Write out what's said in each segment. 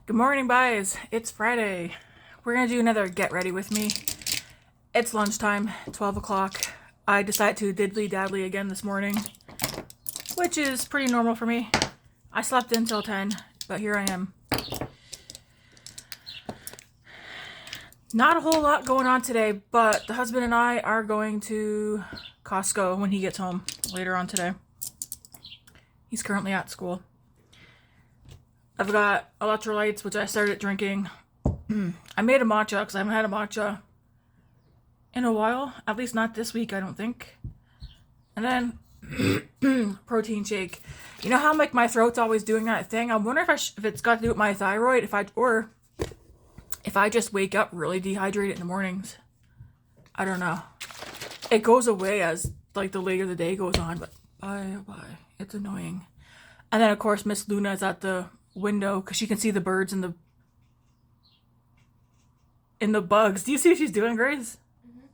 Good morning, guys. It's Friday. We're gonna do another get ready with me. It's lunchtime, 12 o'clock. I decided to diddly daddly again this morning, which is pretty normal for me. I slept in till 10, but here I am. Not a whole lot going on today, but the husband and I are going to Costco when he gets home later on today. He's currently at school. I've got electrolytes, which I started drinking. I made a matcha because I haven't had a matcha in a while. At least not this week, I don't think. And then protein shake. You know how like my throat's always doing that thing? I wonder if it's got to do with my thyroid, or if I just wake up really dehydrated in the mornings. I don't know. It goes away as like the later the day goes on, but bye. It's annoying. And then of course Miss Luna is at the window because she can see the birds and the bugs. Do you see what she's doing, Grace? Mm-hmm.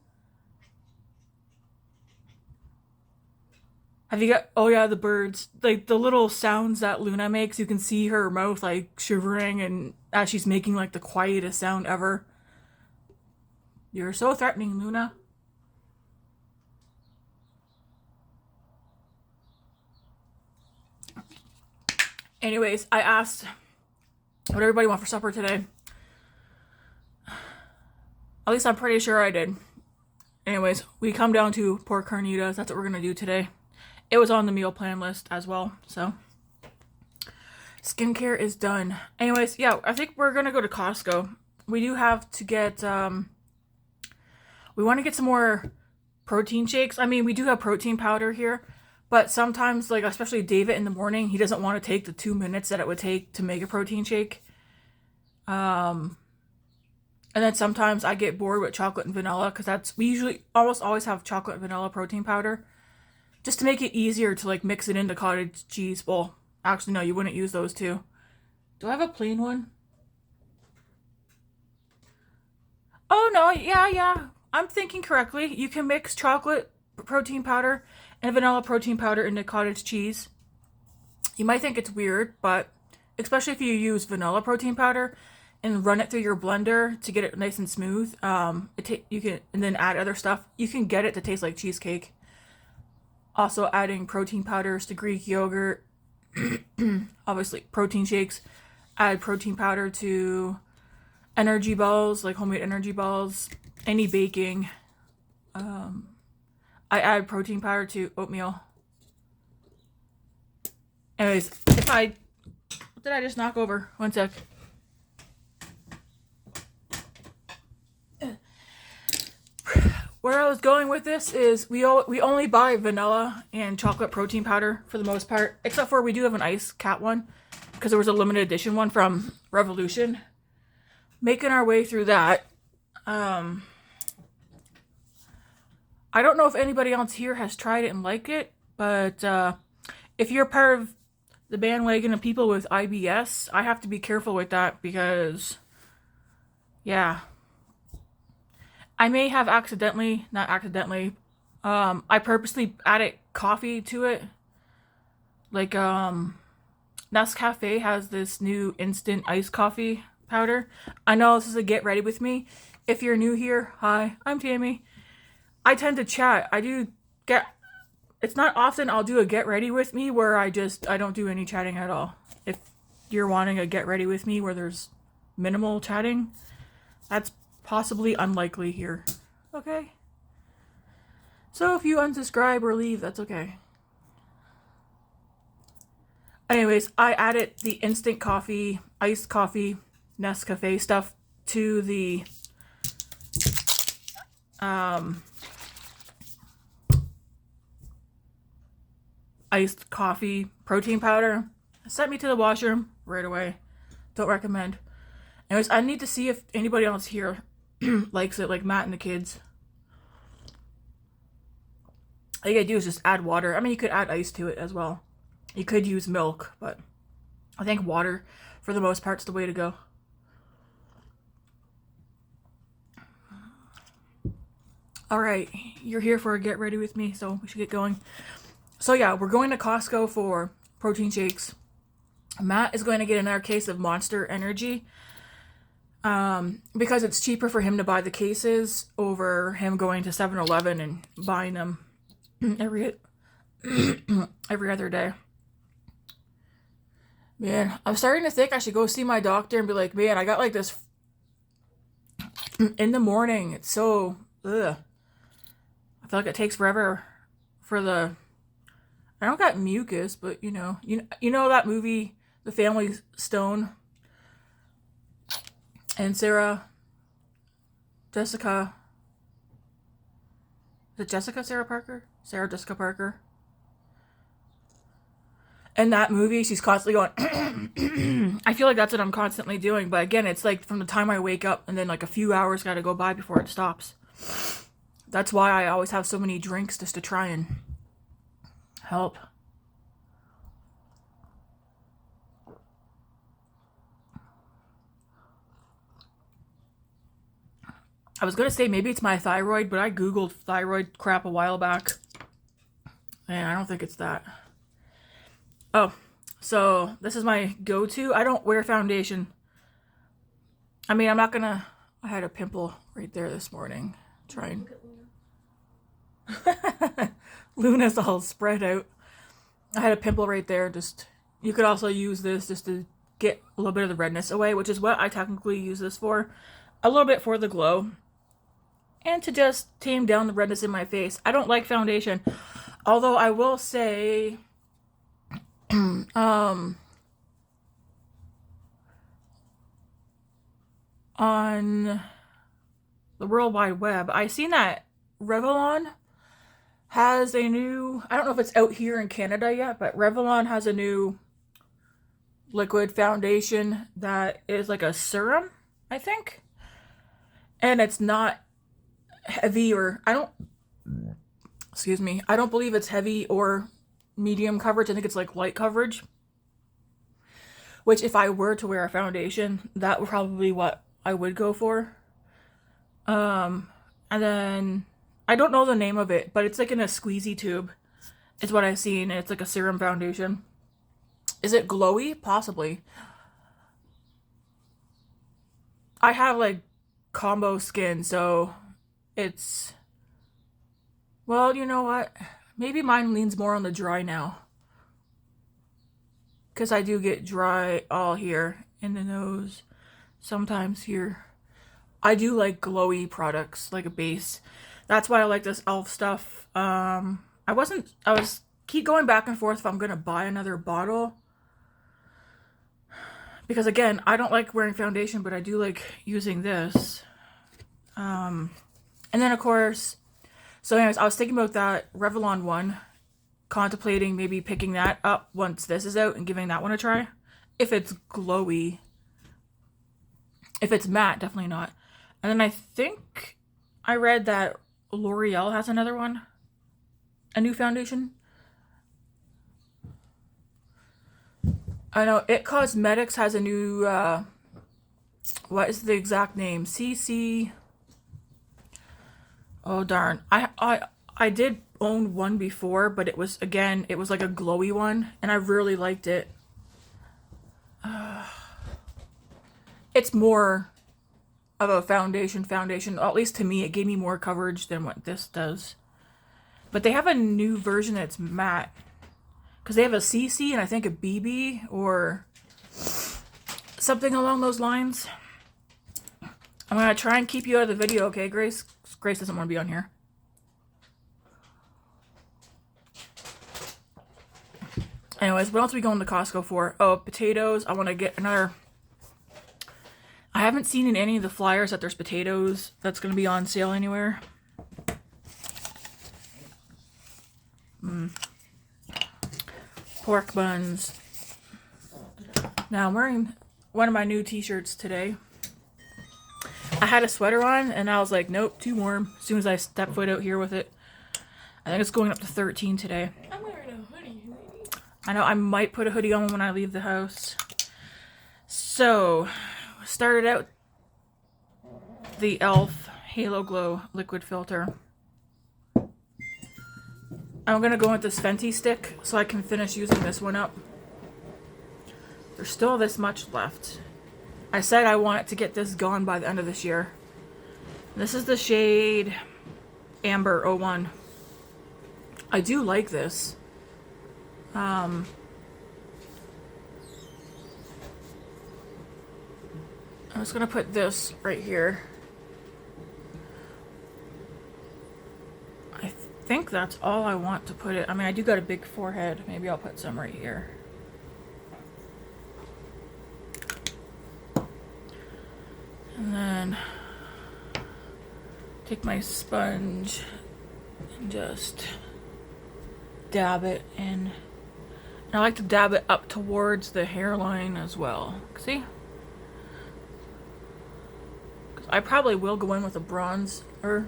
Have you got? Oh yeah, the birds. Like the little sounds that Luna makes. You can see her mouth like shivering, and as she's making like the quietest sound ever. You're so threatening, Luna. Anyways, I asked what everybody want for supper today. At least I'm pretty sure I did. Anyways, we come down to pork carnitas. That's what we're going to do today. It was on the meal plan list as well, so. Skincare is done. Anyways, yeah, I think we're going to go to Costco. We do have to get, we want to get some more protein shakes. I mean, we do have protein powder here. But sometimes, like, especially David in the morning, he doesn't want to take the 2 minutes that it would take to make a protein shake. And then sometimes I get bored with chocolate and vanilla, because we usually almost always have chocolate and vanilla protein powder. Just to make it easier to, like, mix it into cottage cheese. Well, actually, no, you wouldn't use those two. Do I have a plain one? Oh, no, yeah. I'm thinking correctly. You can mix chocolate protein powder and vanilla protein powder into cottage cheese. You might think it's weird, but especially if you use vanilla protein powder and run it through your blender to get it nice and smooth, you can, and then add other stuff, you can get it to taste like cheesecake. Also adding protein powders to Greek yogurt, obviously protein shakes, add protein powder to energy balls, like homemade energy balls, any baking. I add protein powder to oatmeal. Anyways, what did I just knock over? One sec. Where I was going with this is we only buy vanilla and chocolate protein powder for the most part, except for we do have an ice cat one because there was a limited edition one from Revolution. Making our way through that. I don't know if anybody else here has tried it and liked it, but if you're part of the bandwagon of people with IBS, I have to be careful with that because, yeah. I may have not accidentally, I purposely added coffee to it. Like, Nescafe has this new instant iced coffee powder. I know this is a get ready with me. If you're new here, hi, I'm Tammy. I tend to chat. It's not often I'll do a get ready with me where I don't do any chatting at all. If you're wanting a get ready with me where there's minimal chatting, that's possibly unlikely here. Okay? So if you unsubscribe or leave, that's okay. Anyways, I added the instant coffee, iced coffee, Nescafe stuff to the iced coffee protein powder. Sent me to the washroom right away. Don't recommend. Anyways, I need to see if anybody else here likes it, like Matt and the kids. All you gotta do is just add water. I mean, you could add ice to it as well. You could use milk, but I think water, for the most part, is the way to go. Alright, you're here for a get ready with me, so we should get going. So yeah, we're going to Costco for protein shakes. Matt is going to get another case of Monster Energy. Because it's cheaper for him to buy the cases over him going to 7-Eleven and buying them every other day. Man, I'm starting to think I should go see my doctor and be like, man, I got like this in the morning. It's so, ugh. I feel like it takes forever for the, I don't got mucus, but you know that movie, The Family Stone? And Sarah Jessica Parker. In that movie, she's constantly going, I feel like that's what I'm constantly doing. But again, it's like from the time I wake up and then like a few hours got to go by before it stops. That's why I always have so many drinks, just to try and help. I was going to say maybe it's my thyroid, but I Googled thyroid crap a while back. And I don't think it's that. Oh, so this is my go-to. I don't wear foundation. I mean, I'm not going to... I had a pimple right there this morning. Trying. Luna's all spread out. I had a pimple right there. Just, you could also use this just to get a little bit of the redness away, which is what I technically use this for. A little bit for the glow. And to just tame down the redness in my face. I don't like foundation. Although I will say, on the World Wide Web, I seen that Revlon has a new, I don't know if it's out here in Canada yet, but Revlon has a new liquid foundation that is like a serum, I think. And it's not heavy, or I don't believe it's heavy or medium coverage. I think it's like light coverage, which if I were to wear a foundation, that would probably be what I would go for. And then I don't know the name of it, but it's like in a squeezy tube is what I've seen. It's like a serum foundation. Is it glowy? Possibly. I have like combo skin, so it's, well, you know what? Maybe mine leans more on the dry now. Because I do get dry all here in the nose. Sometimes here. I do like glowy products, like a base. That's why I like this e.l.f. stuff. I was keep going back and forth if I'm going to buy another bottle. Because again, I don't like wearing foundation, but I do like using this. And then, of course, so anyways, I was thinking about that Revlon one, contemplating maybe picking that up once this is out and giving that one a try. If it's glowy. If it's matte, definitely not. And then I think I read that L'Oreal has another one. A new foundation. I know It Cosmetics has a new, what is the exact name? CC... Oh darn. I did own one before, but it was like a glowy one, and I really liked it. It's more of a foundation, at least to me. It gave me more coverage than what this does. But they have a new version that's matte. Because they have a CC and I think a BB or something along those lines. I'm going to try and keep you out of the video, okay, Grace? Grace doesn't want to be on here. Anyways, what else are we going to Costco for? Oh, potatoes. I want to get another... I haven't seen in any of the flyers that there's potatoes that's going to be on sale anywhere. Pork buns. Now, I'm wearing one of my new t-shirts today. I had a sweater on, and I was like, nope, too warm. As soon as I step foot out here with it. I think it's going up to 13 today. I'm wearing a hoodie, maybe. I know, I might put a hoodie on when I leave the house. So, started out the e.l.f. Halo Glow liquid filter. I'm going to go with this Fenty stick so I can finish using this one up. There's still this much left. I said I want to get this gone by the end of this year. This is the shade Amber 01. I do like this. I'm just gonna put this right here. I think that's all I want to put it. I mean, I do got a big forehead. Maybe I'll put some right here. And then take my sponge and just dab it in. And I like to dab it up towards the hairline as well. See? I probably will go in with a bronzer.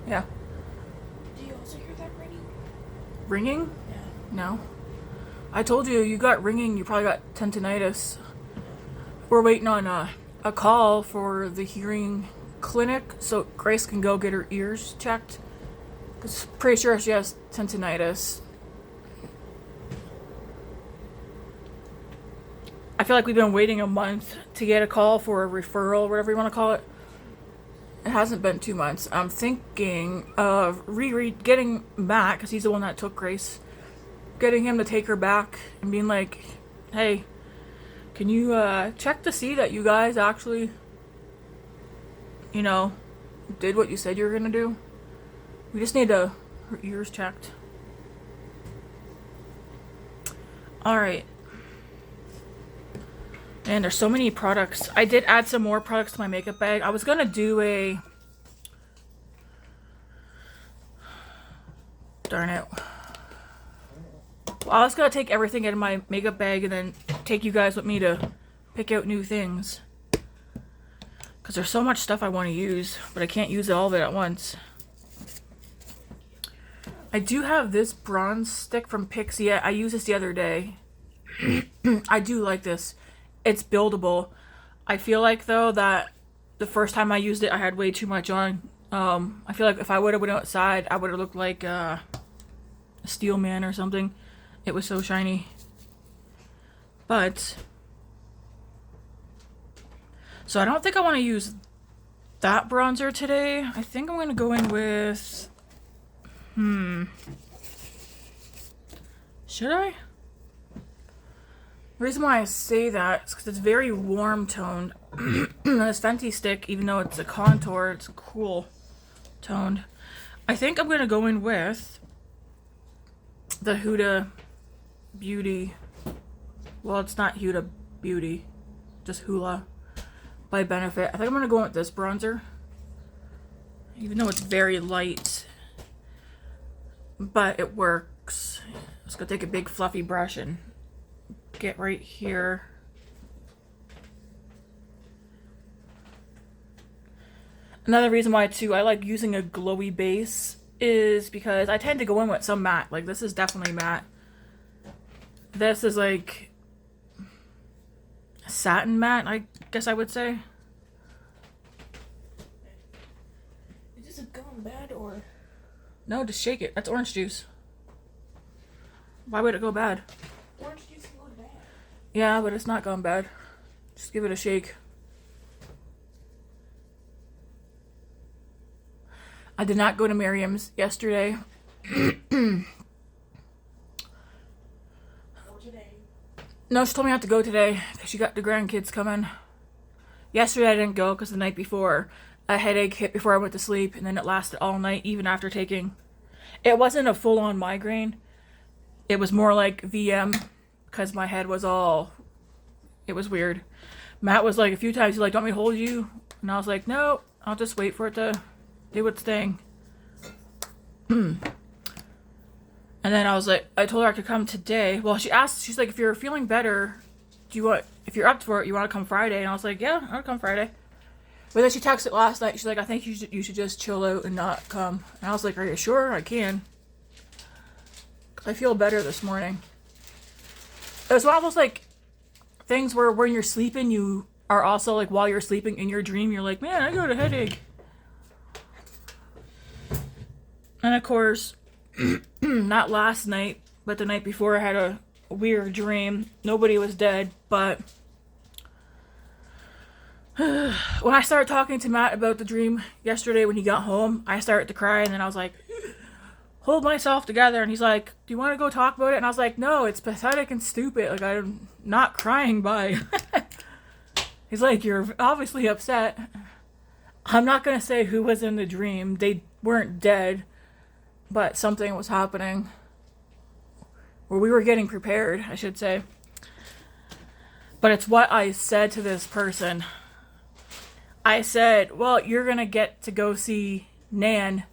Yeah. Do you also hear that ringing? Ringing? Yeah. No. I told you, you got ringing, you probably got tendinitis. We're waiting on a call for the hearing clinic so Grace can go get her ears checked. Because pretty sure she has tendinitis. I feel like we've been waiting a month to get a call for a referral, whatever you want to call it. It hasn't been 2 months. I'm thinking of getting Matt, because he's the one that took Grace, getting him to take her back and being like, hey, can you check to see that you guys actually, you know, did what you said you were going to do? We just need her ears checked. Alright. And there's so many products. I did add some more products to my makeup bag. I was going to do a... Darn it. Well, I was going to take everything in my makeup bag and then take you guys with me to pick out new things. Because there's so much stuff I want to use, but I can't use all of it at once. I do have this bronze stick from Pixie. I used this the other day. I do like this. It's buildable. I feel like, though, that the first time I used it, I had way too much on. I feel like if I would have went outside, I would have looked like a steel man or something. It was so shiny. But... So I don't think I want to use that bronzer today. I think I'm going to go in with... Should I? The reason why I say that is because it's very warm toned. This Fenty stick, even though it's a contour, it's cool toned. I think I'm going to go in with the Huda Beauty. Well, it's not Huda Beauty, just Hula by Benefit. I think I'm going to go in with this bronzer. Even though it's very light. But it works. I'm just going to take a big fluffy brush and get right here. Another reason why too I like using a glowy base is because I tend to go in with some matte. Like this is definitely matte. This is like satin matte, I guess I would say. Is this gone bad or? No, just shake it. That's orange juice. Why would it go bad? Orange juice can go bad. Yeah, but it's not gone bad. Just give it a shake. I did not go to Miriam's yesterday. Or today. No, she told me I have to go today because she got the grandkids coming. Yesterday I didn't go because the night before a headache hit before I went to sleep, and then it lasted all night even after taking. It wasn't a full-on migraine. It was more like VM because my head was all... It was weird. Matt was like a few times, he's like, "Do you want me to hold you?" And I was like, "No, I'll just wait for it to do its thing." And then I was like, I told her I could come today. Well, she asked, she's like, "If you're feeling better, if you're up for it, you want to come Friday?" And I was like, "Yeah, I'll come Friday." But then she texted last night, she's like, "I think you should just chill out and not come." And I was like, "Are you sure? I can." I feel better this morning. It was one of those like things where when you're sleeping, you are also like, while you're sleeping in your dream, you're like, "Man, I got a headache." And of course, not last night, but the night before, I had a weird dream. Nobody was dead, but when I started talking to Matt about the dream yesterday when he got home, I started to cry, and then I was like, hold myself together. And he's like, do you want to go talk about it? And I was like, no, it's pathetic and stupid. Like, I'm not crying by. He's like, you're obviously upset. I'm not going to say who was in the dream. They weren't dead, but something was happening. Or we were getting prepared, I should say. But it's what I said to this person. I said, well, you're going to get to go see Nan.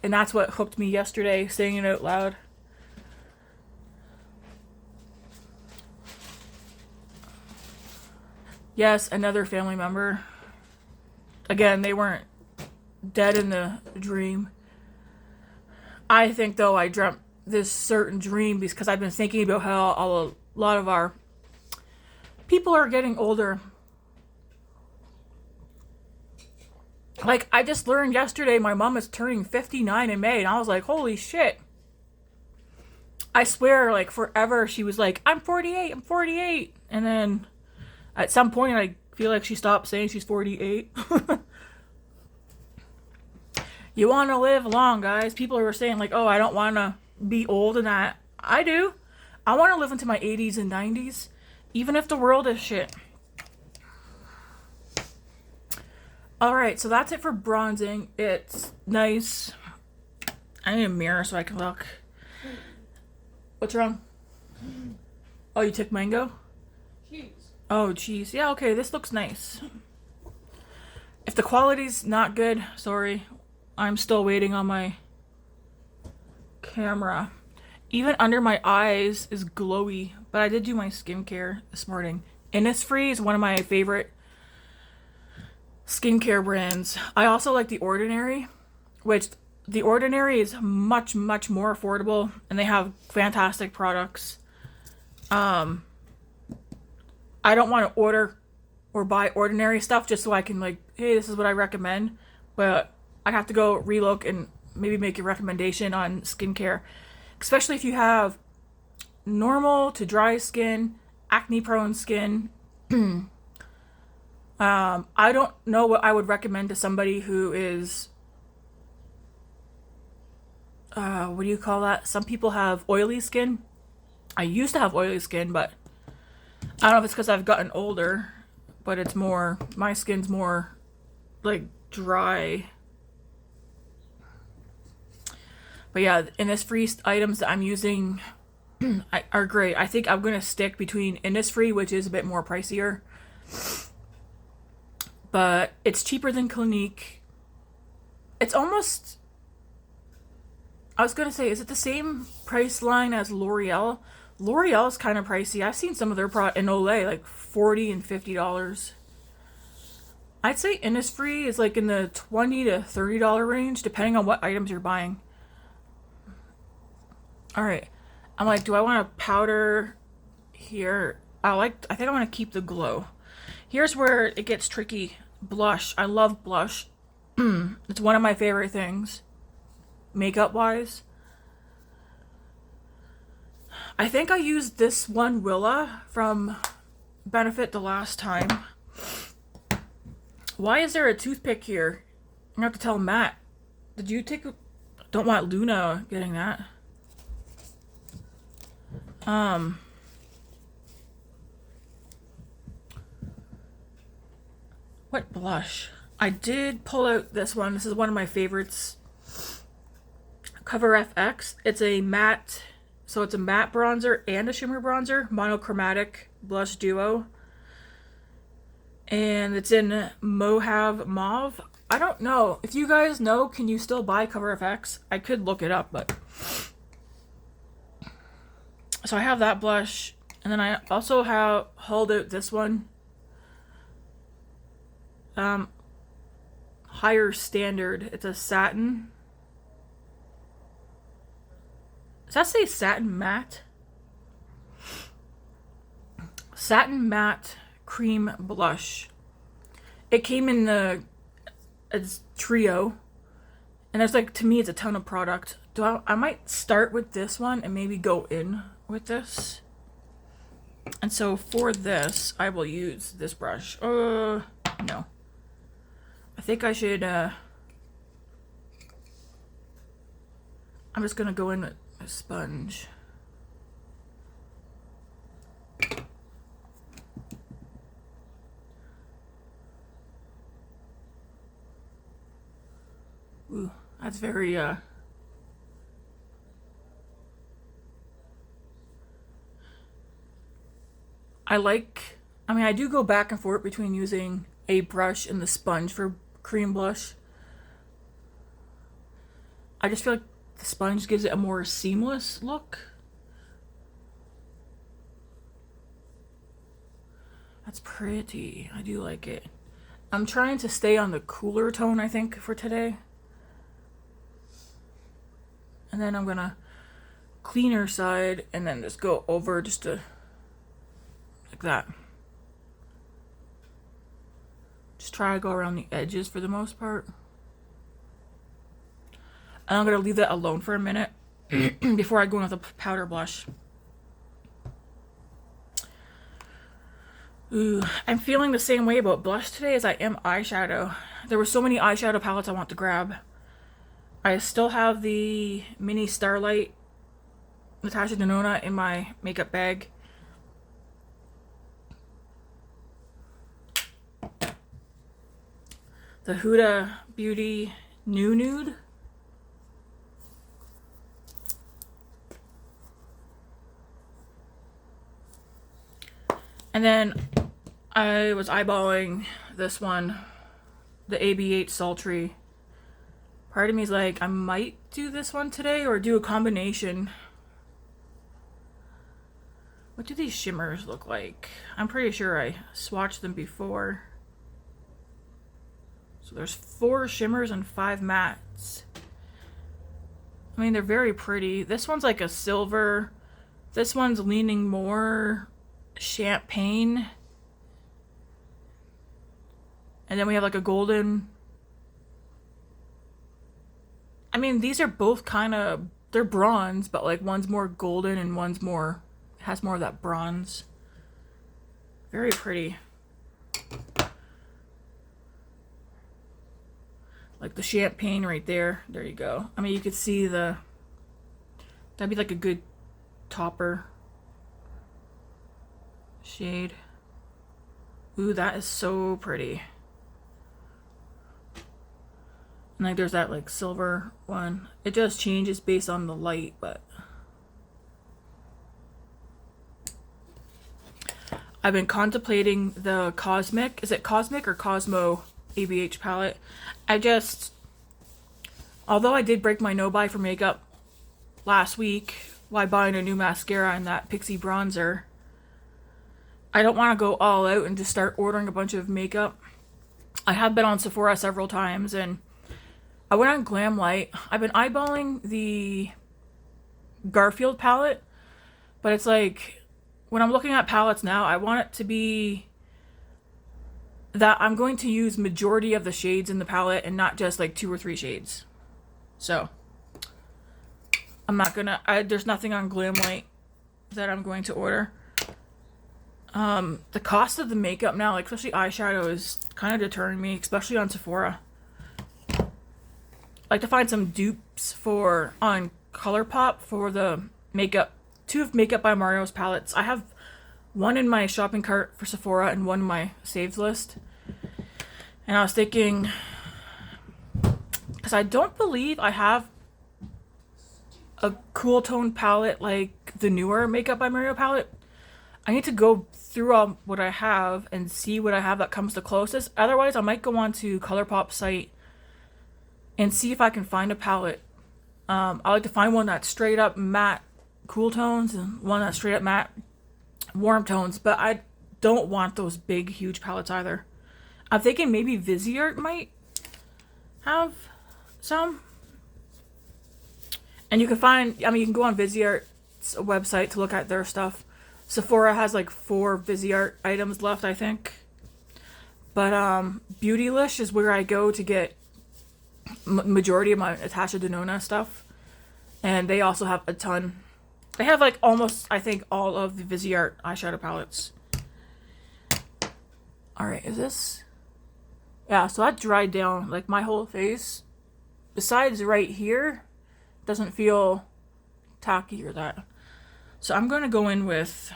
And that's what hooked me yesterday, saying it out loud. Yes, another family member. Again, they weren't dead in the dream. I think, though, I dreamt this certain dream because I've been thinking about how a lot of our people are getting older. Like, I just learned yesterday my mom is turning 59 in May, and I was like, holy shit. I swear, like, forever she was like, I'm 48, I'm 48. And then at some point, I feel like she stopped saying she's 48. You want to live long, guys. People were saying, like, oh, I don't want to be old and that. I do. I want to live into my 80s and 90s, even if the world is shit. Alright, so that's it for bronzing. It's nice. I need a mirror so I can look. What's wrong? Oh, you took mango? Cheese. Oh, cheese. Yeah, okay, this looks nice. If the quality's not good, sorry. I'm still waiting on my camera. Even under my eyes is glowy, but I did do my skincare this morning. Innisfree is one of my favorite skincare brands. I also like The Ordinary, which The Ordinary is much, much more affordable, and they have fantastic products. I don't want to order or buy Ordinary stuff just so I can, like, hey, this is what I recommend, but I have to go relook and maybe make a recommendation on skincare, especially if you have normal to dry skin, acne prone skin. I don't know what I would recommend to somebody who is, what do you call that? Some people have oily skin. I used to have oily skin, but I don't know if it's because I've gotten older, but it's more, my skin's more, like, dry. But yeah, Innisfree items that I'm using are great. I think I'm going to stick between Innisfree, which is a bit more pricier, but it's cheaper than Clinique. It's almost, I was going to say, is it the same price line as L'Oreal? L'Oreal is kind of pricey. I've seen some of their product in Olay, like $40 and $50. I'd say Innisfree is like in the $20 to $30 range, depending on what items you're buying. Alright. I'm like, do I want to powder here? I think I want to keep the glow. Here's where it gets tricky. Blush. I love blush. It's one of my favorite things, makeup wise. I think I used this one Willa from Benefit the last time. Why is there a toothpick here? I have to tell Matt. Did you take a... Don't want Luna getting that. What blush? I did pull out this one. This is one of my favorites. Cover FX. It's a matte, so it's a matte bronzer and a shimmer bronzer, monochromatic blush duo. And it's in Mojave Mauve. I don't know. If you guys know, can you still buy Cover FX? I could look it up, but... So I have that blush, and then I also have hauled out this one. Higher Standard. It's a satin. Does that say satin matte? Satin matte cream blush. It came in the trio, and there's like, to me, it's a ton of product. I might start with this one and maybe go in with this. And so for this, I will use this brush. No. I think I should, I'm just gonna go in with a sponge. Ooh, that's very, I do go back and forth between using a brush and the sponge for cream blush. I just feel like the sponge gives it a more seamless look. That's pretty. I do like it. I'm trying to stay on the cooler tone, I think, for today. And then I'm gonna cleaner side and then just go over just to like that. Just try to go around the edges for the most part. And I'm gonna leave that alone for a minute before I go in with a powder blush. Ooh, I'm feeling the same way about blush today as I am eyeshadow. There were so many eyeshadow palettes I want to grab. I still have the mini Starlight Natasha Denona in my makeup bag. The Huda Beauty Nude. And then I was eyeballing this one, the AB8 Sultry. Part of me is like, I might do this one today or do a combination. What do these shimmers look like? I'm pretty sure I swatched them before. So there's 4 shimmers and 5 mattes. I mean, they're very pretty. This one's like a silver. This one's leaning more champagne. And then we have like a golden. I mean, these are both kind of, they're bronze, but like one's more golden and one's more, has more of that bronze. Very pretty. Like the champagne right there. There you go. I mean, you could see that'd be like a good topper shade. Ooh, that is so pretty. And like there's that like silver one. It just changes based on the light, but I've been contemplating the Cosmic. Is it Cosmic or Cosmo ABH palette? Although I did break my no buy for makeup last week while buying a new mascara and that Pixie bronzer, I don't want to go all out and just start ordering a bunch of makeup. I have been on Sephora several times and I went on Glamlight. I've been eyeballing the Garfield palette, but it's like when I'm looking at palettes now, I want it to be that I'm going to use majority of the shades in the palette and not just like 2 or 3 shades. So I'm not gonna, there's nothing on Glamlight that I'm going to order. The cost of the makeup now, like especially eyeshadow, is kind of deterring me, especially on Sephora. I like to find some dupes on ColourPop for the makeup. 2 of Makeup by Mario's palettes. I have one in my shopping cart for Sephora and one in my saves list. And I was thinking, because I don't believe I have a cool tone palette like the newer Makeup by Mario palette. I need to go through all what I have and see what I have that comes the closest. Otherwise, I might go on to ColourPop site and see if I can find a palette. I like to find one that's straight up matte cool tones and one that's straight up matte warm tones, but I don't want those big huge palettes either. I'm thinking maybe Viseart might have some. And you can find, I mean, you can go on Viseart's website to look at their stuff. Sephora has like 4 Viseart items left, I think. But Beautylish is where I go to get majority of my Natasha Denona stuff. And they also have a ton. They have like almost, I think, all of the Viseart eyeshadow palettes. Alright, is this? Yeah, so that dried down. Like my whole face, besides right here, doesn't feel tacky or that. So I'm going to go in with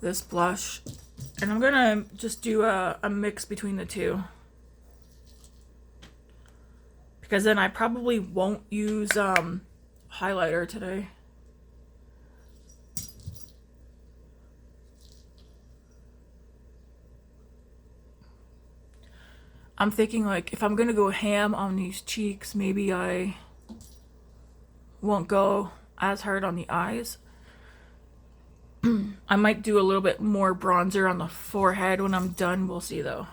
this blush. And I'm going to just do a mix between the two. Because then I probably won't use highlighter today. I'm thinking like if I'm gonna go ham on these cheeks, maybe I won't go as hard on the eyes. I might do a little bit more bronzer on the forehead when I'm done. We'll see though.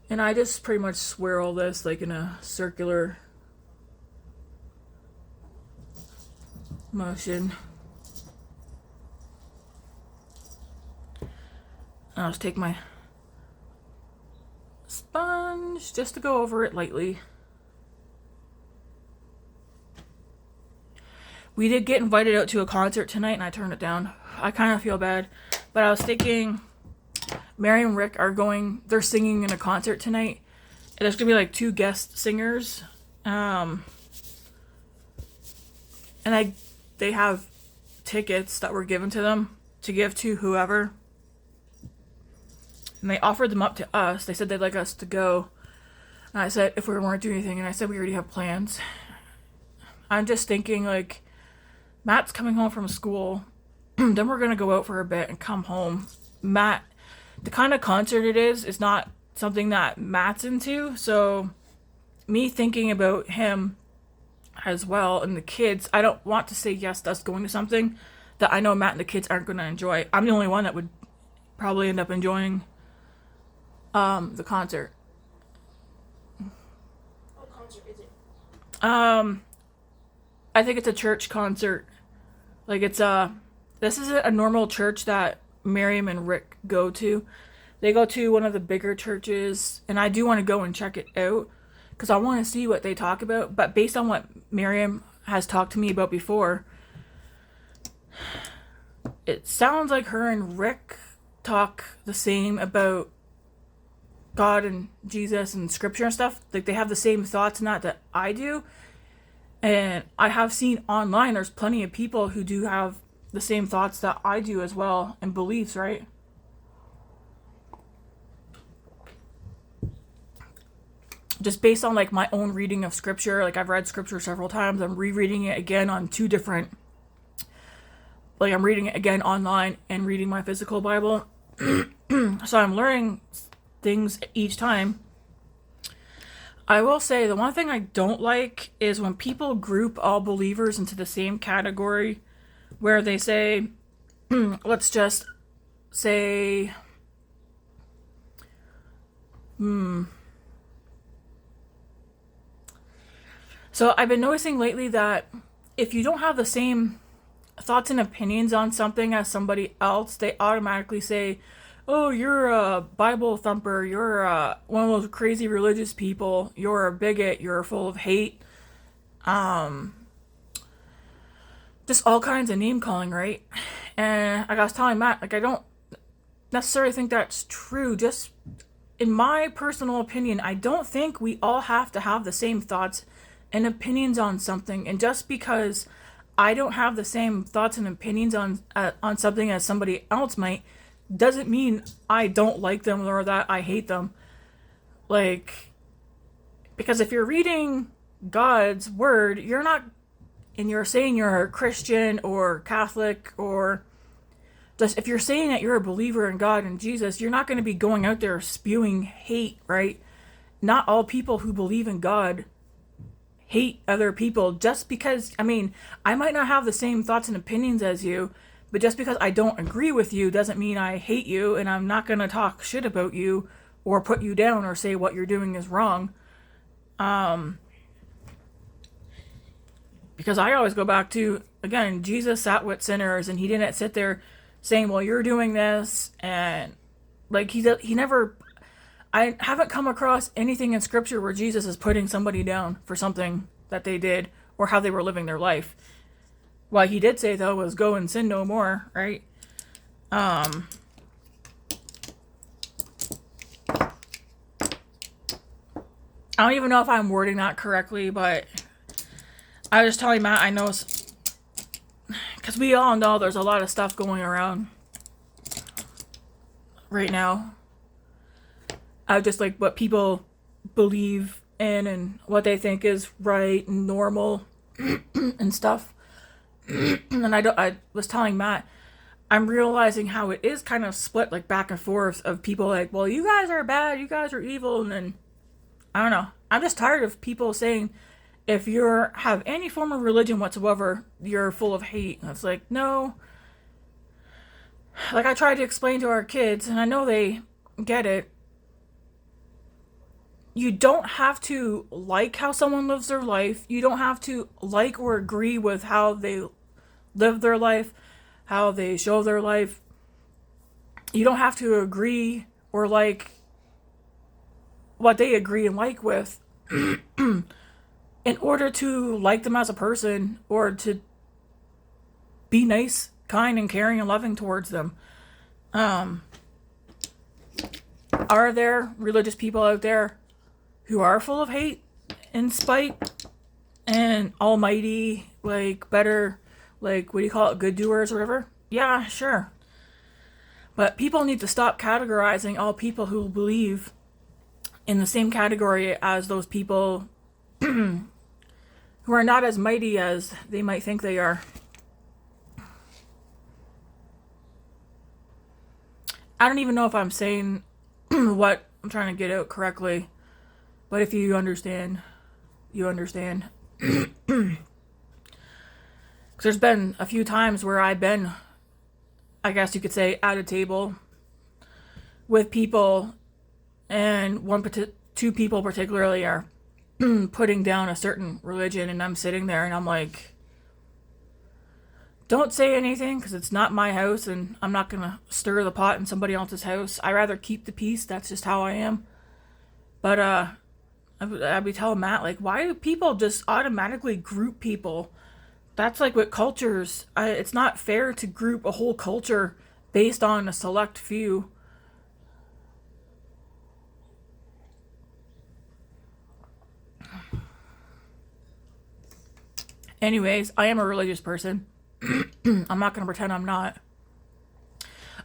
And I just pretty much swirl this like in a circular motion. I'll just take my sponge just to go over it lightly. We did get invited out to a concert tonight and I turned it down. I kind of feel bad, but I was thinking Mary and Rick are going, they're singing in a concert tonight. And there's gonna be like 2 guest singers. And they have tickets that were given to them to give to whoever. And they offered them up to us. They said they'd like us to go. And I said if we weren't doing anything, and I said we already have plans. I'm just thinking like Matt's coming home from school. Then we're gonna go out for a bit and come home. Matt, the kind of concert it is not something that Matt's into. So me thinking about him as well and the kids, I don't want to say yes to us going to something that I know Matt and the kids aren't gonna enjoy. I'm the only one that would probably end up enjoying the concert. What concert is it? I think it's a church concert. Like it's this isn't a normal church that Miriam and Rick go to. They go to one of the bigger churches, and I do want to go and check it out because I want to see what they talk about. But based on what Miriam has talked to me about before, it sounds like her and Rick talk the same about God and Jesus and scripture and stuff. Like they have the same thoughts in that I do. And I have seen online there's plenty of people who do have the same thoughts that I do as well and beliefs, right? Just based on like my own reading of scripture, like I've read scripture several times. I'm rereading it again on 2 different, like I'm reading it again online and reading my physical Bible. So I'm learning things each time. I will say the one thing I don't like is when people group all believers into the same category where they say, let's just say, So I've been noticing lately that if you don't have the same thoughts and opinions on something as somebody else, they automatically say, oh, you're a Bible thumper, you're one of those crazy religious people, you're a bigot, you're full of hate. Just all kinds of name calling, right? And like I was telling Matt, like I don't necessarily think that's true. Just in my personal opinion, I don't think we all have to have the same thoughts and opinions on something. And just because I don't have the same thoughts and opinions on something as somebody else might, doesn't mean I don't like them or that I hate them. Like, because if you're reading God's word, you're not, and you're saying you're a Christian or Catholic, or just if you're saying that you're a believer in God and Jesus, you're not going to be going out there spewing hate, right? Not all people who believe in God hate other people. Just because, I mean, I might not have the same thoughts and opinions as you, but just because I don't agree with you doesn't mean I hate you, and I'm not going to talk shit about you or put you down or say what you're doing is wrong. Because I always go back to, again, Jesus sat with sinners, and he didn't sit there saying, well, you're doing this, and like he never, I haven't come across anything in scripture where Jesus is putting somebody down for something that they did or how they were living their life. What he did say, though, was go and sin no more, right? I don't even know if I'm wording that correctly, but I was telling Matt, I know, because we all know there's a lot of stuff going around right now. Just like what people believe in and what they think is right and normal and stuff. And I was telling Matt, I'm realizing how it is kind of split, like back and forth of people like, well, you guys are bad, you guys are evil, and then I don't know. I'm just tired of people saying if you have any form of religion whatsoever, you're full of hate. And it's like, no. Like I tried to explain to our kids, and I know they get it. You don't have to like how someone lives their life. You don't have to like or agree with how they live their life, how they show their life. You don't have to agree or like what they agree and like with in order to like them as a person or to be nice, kind, and caring and loving towards them. Are there religious people out there who are full of hate and spite and almighty, like better, like what do you call it, good doers or whatever? Yeah, sure. But people need to stop categorizing all people who believe in the same category as those people who are not as mighty as they might think they are. I don't even know if I'm saying what I'm trying to get out correctly. But if you understand, you understand. Because there's been a few times where I've been, I guess you could say, at a table with people, and two people particularly are putting down a certain religion, and I'm sitting there and I'm like, don't say anything because it's not my house, and I'm not going to stir the pot in somebody else's house. I rather keep the peace. That's just how I am. But, I'd be telling Matt, like, why do people just automatically group people? That's like what cultures, it's not fair to group a whole culture based on a select few. Anyways, I am a religious person. I'm not going to pretend I'm not.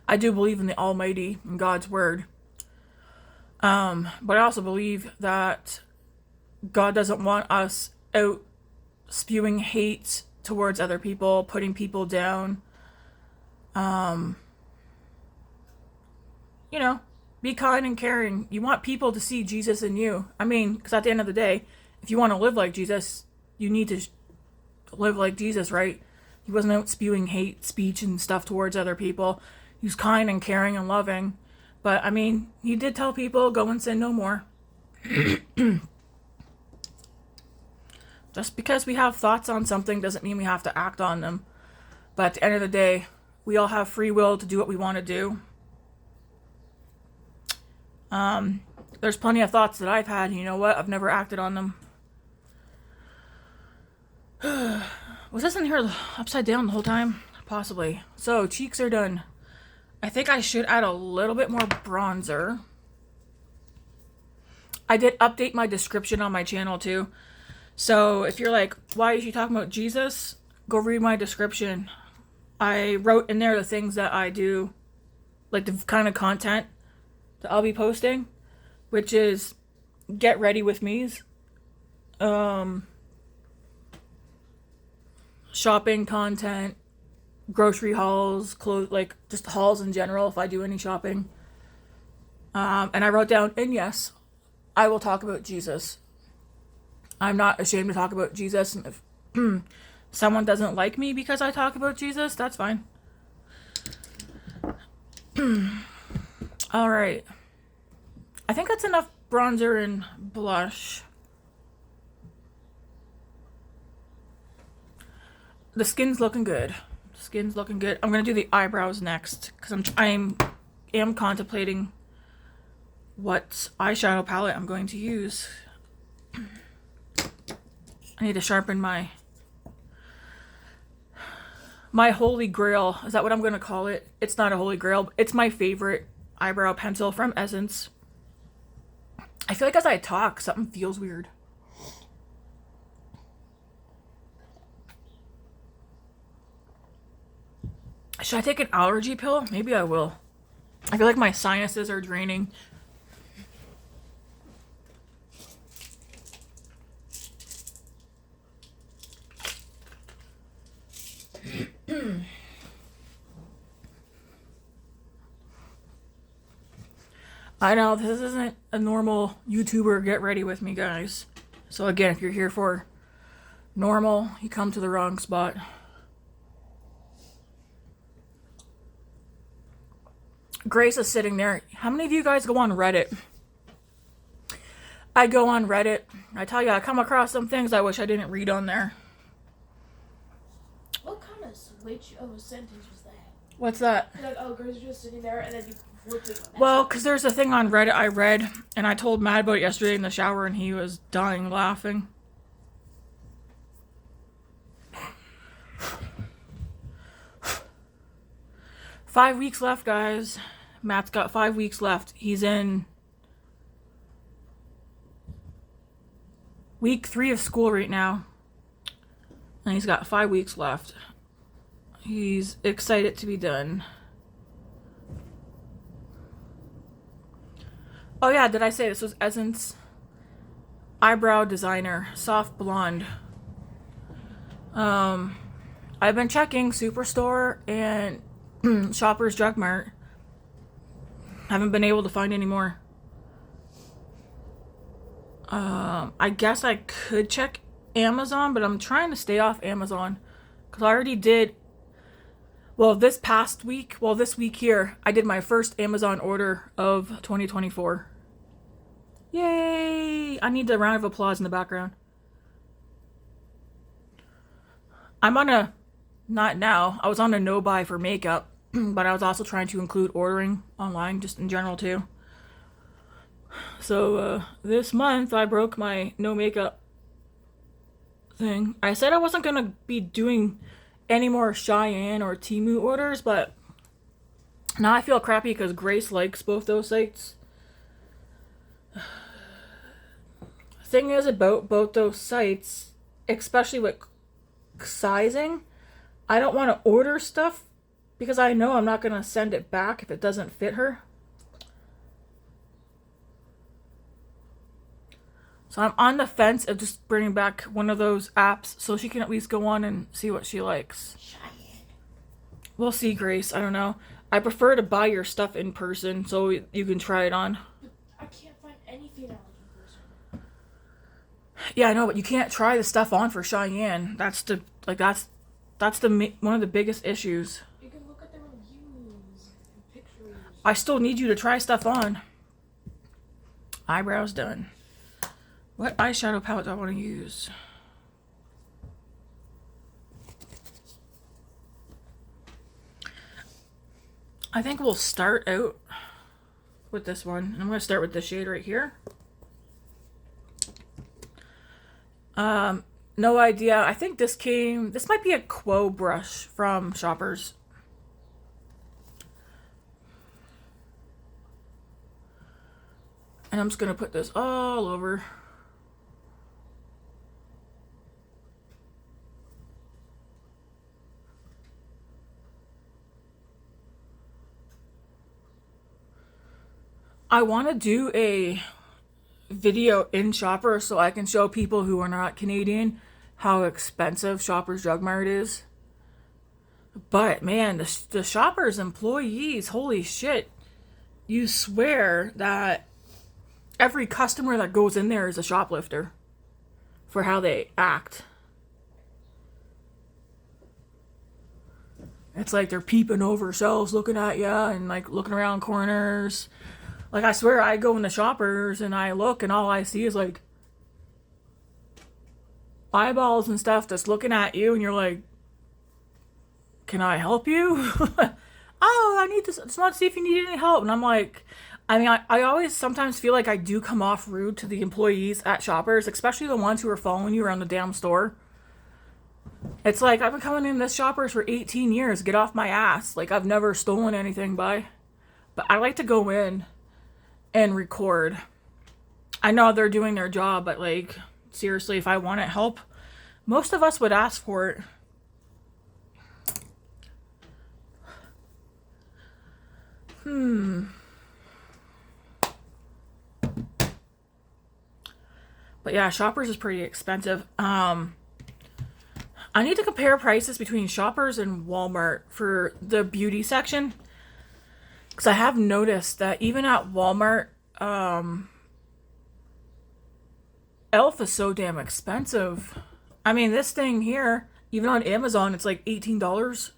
I do believe in the Almighty and God's Word. But I also believe that God doesn't want us out spewing hate towards other people, putting people down. You know, be kind and caring. You want people to see Jesus in you. I mean, because at the end of the day, if you want to live like Jesus, you need to live like Jesus, right? He wasn't out spewing hate speech and stuff towards other people. He was kind and caring and loving. But, I mean, he did tell people, go and sin no more. Just because we have thoughts on something doesn't mean we have to act on them. But at the end of the day, we all have free will to do what we want to do. There's plenty of thoughts that I've had, and you know what? I've never acted on them. Was this in here upside down the whole time? Possibly. So, cheeks are done. I think I should add a little bit more bronzer. I did update my description on my channel too. So if you're like, why is she talking about Jesus? Go read my description. I wrote in there the things that I do, like the kind of content that I'll be posting, which is get ready with me's. Shopping content, grocery hauls, clothes, like just hauls in general if I do any shopping. And I wrote down, and yes, I will talk about Jesus. I'm not ashamed to talk about Jesus. And if someone doesn't like me because I talk about Jesus, that's fine. All right. I think that's enough bronzer and blush. The skin's looking good. Skin's looking good. I'm gonna do the eyebrows next because I am contemplating what eyeshadow palette I'm going to use. I need to sharpen my holy grail. Is that what I'm going to call it? It's not a holy grail. It's my favorite eyebrow pencil from Essence. I feel like as I talk, something feels weird. Should I take an allergy pill? Maybe I will. I feel like my sinuses are draining. I know, this isn't a normal YouTuber get ready with me, guys. So again, if you're here for normal, you come to the wrong spot. Grace is sitting there. How many of you guys go on Reddit? I go on Reddit. I tell you, I come across some things I wish I didn't read on there. What kind of switch of a sentence was that? What's that? Like, oh, girls are just sitting there, and then you flipped it. Well, because there's a thing on Reddit I read, and I told Matt about it yesterday in the shower, and he was dying laughing. Five weeks left, guys. Matt's got 5 weeks left. He's in week 3 of school right now. And he's got 5 weeks left. He's excited to be done. Oh yeah, did I say this was Essence Eyebrow Designer Soft Blonde? I've been checking Superstore and Shoppers Drug Mart. Haven't been able to find any more. I guess I could check Amazon, but I'm trying to stay off Amazon because I already did. Well, this week here, I did my first Amazon order of 2024. Yay! I need a round of applause in the background. I'm on a, not now, I was on a no buy for makeup, but I was also trying to include ordering online just in general too. So this month I broke my no makeup thing. I said I wasn't going to be doing any more Cheyenne or Temu orders, but now I feel crappy because Grace likes both those sites. Thing is about both those sites, especially with sizing, I don't want to order stuff because I know I'm not going to send it back if it doesn't fit her. So I'm on the fence of just bringing back one of those apps so she can at least go on and see what she likes. We'll see, Grace. I don't know. I prefer to buy your stuff in person so you can try it on. But I can't find anything else in person. Yeah, I know, but you can't try the stuff on for Cheyenne. That's the one of the biggest issues. You can look at the reviews and pictures. I still need you to try stuff on. Eyebrows done. What eyeshadow palette do I want to use? I think we'll start out with this one. I'm going to start with this shade right here. No idea. I think this might be a Quo brush from Shoppers. And I'm just going to put this all over. I want to do a video in Shopper so I can show people who are not Canadian how expensive Shoppers Drug Mart is. But man, the Shoppers employees, holy shit. You swear that every customer that goes in there is a shoplifter for how they act. It's like they're peeping over shelves looking at you and like looking around corners. Like, I swear, I go into Shoppers and I look and all I see is like eyeballs and stuff that's looking at you and you're like, can I help you? Oh, I need this. I just want to see if you need any help. And I'm like, I mean, I always sometimes feel like I do come off rude to the employees at Shoppers, especially the ones who are following you around the damn store. It's like, I've been coming in this Shoppers for 18 years. Get off my ass. Like, I've never stolen anything by. But I like to go in and record. I know they're doing their job, but like, seriously, if I wanted help, most of us would ask for it. But yeah, Shoppers is pretty expensive. I need to compare prices between Shoppers and Walmart for the beauty section. Because I have noticed that even at Walmart, Elf is so damn expensive. I mean, this thing here, even on Amazon, it's like $18,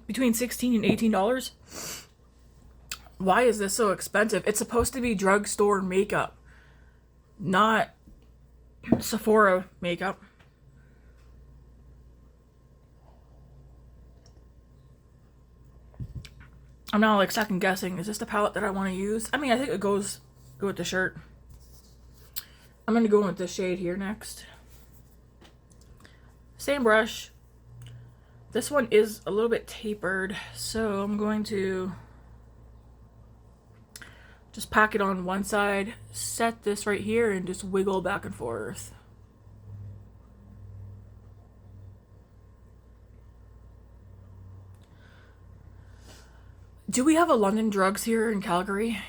between $16 and $18. Why is this so expensive? It's supposed to be drugstore makeup, not Sephora makeup. I'm now like second guessing. Is this the palette that I want to use? I mean, I think it goes good with the shirt. I'm going to go in with this shade here next. Same brush. This one is a little bit tapered, so I'm going to just pack it on one side, set this right here, and just wiggle back and forth. Do we have a London Drugs here in Calgary?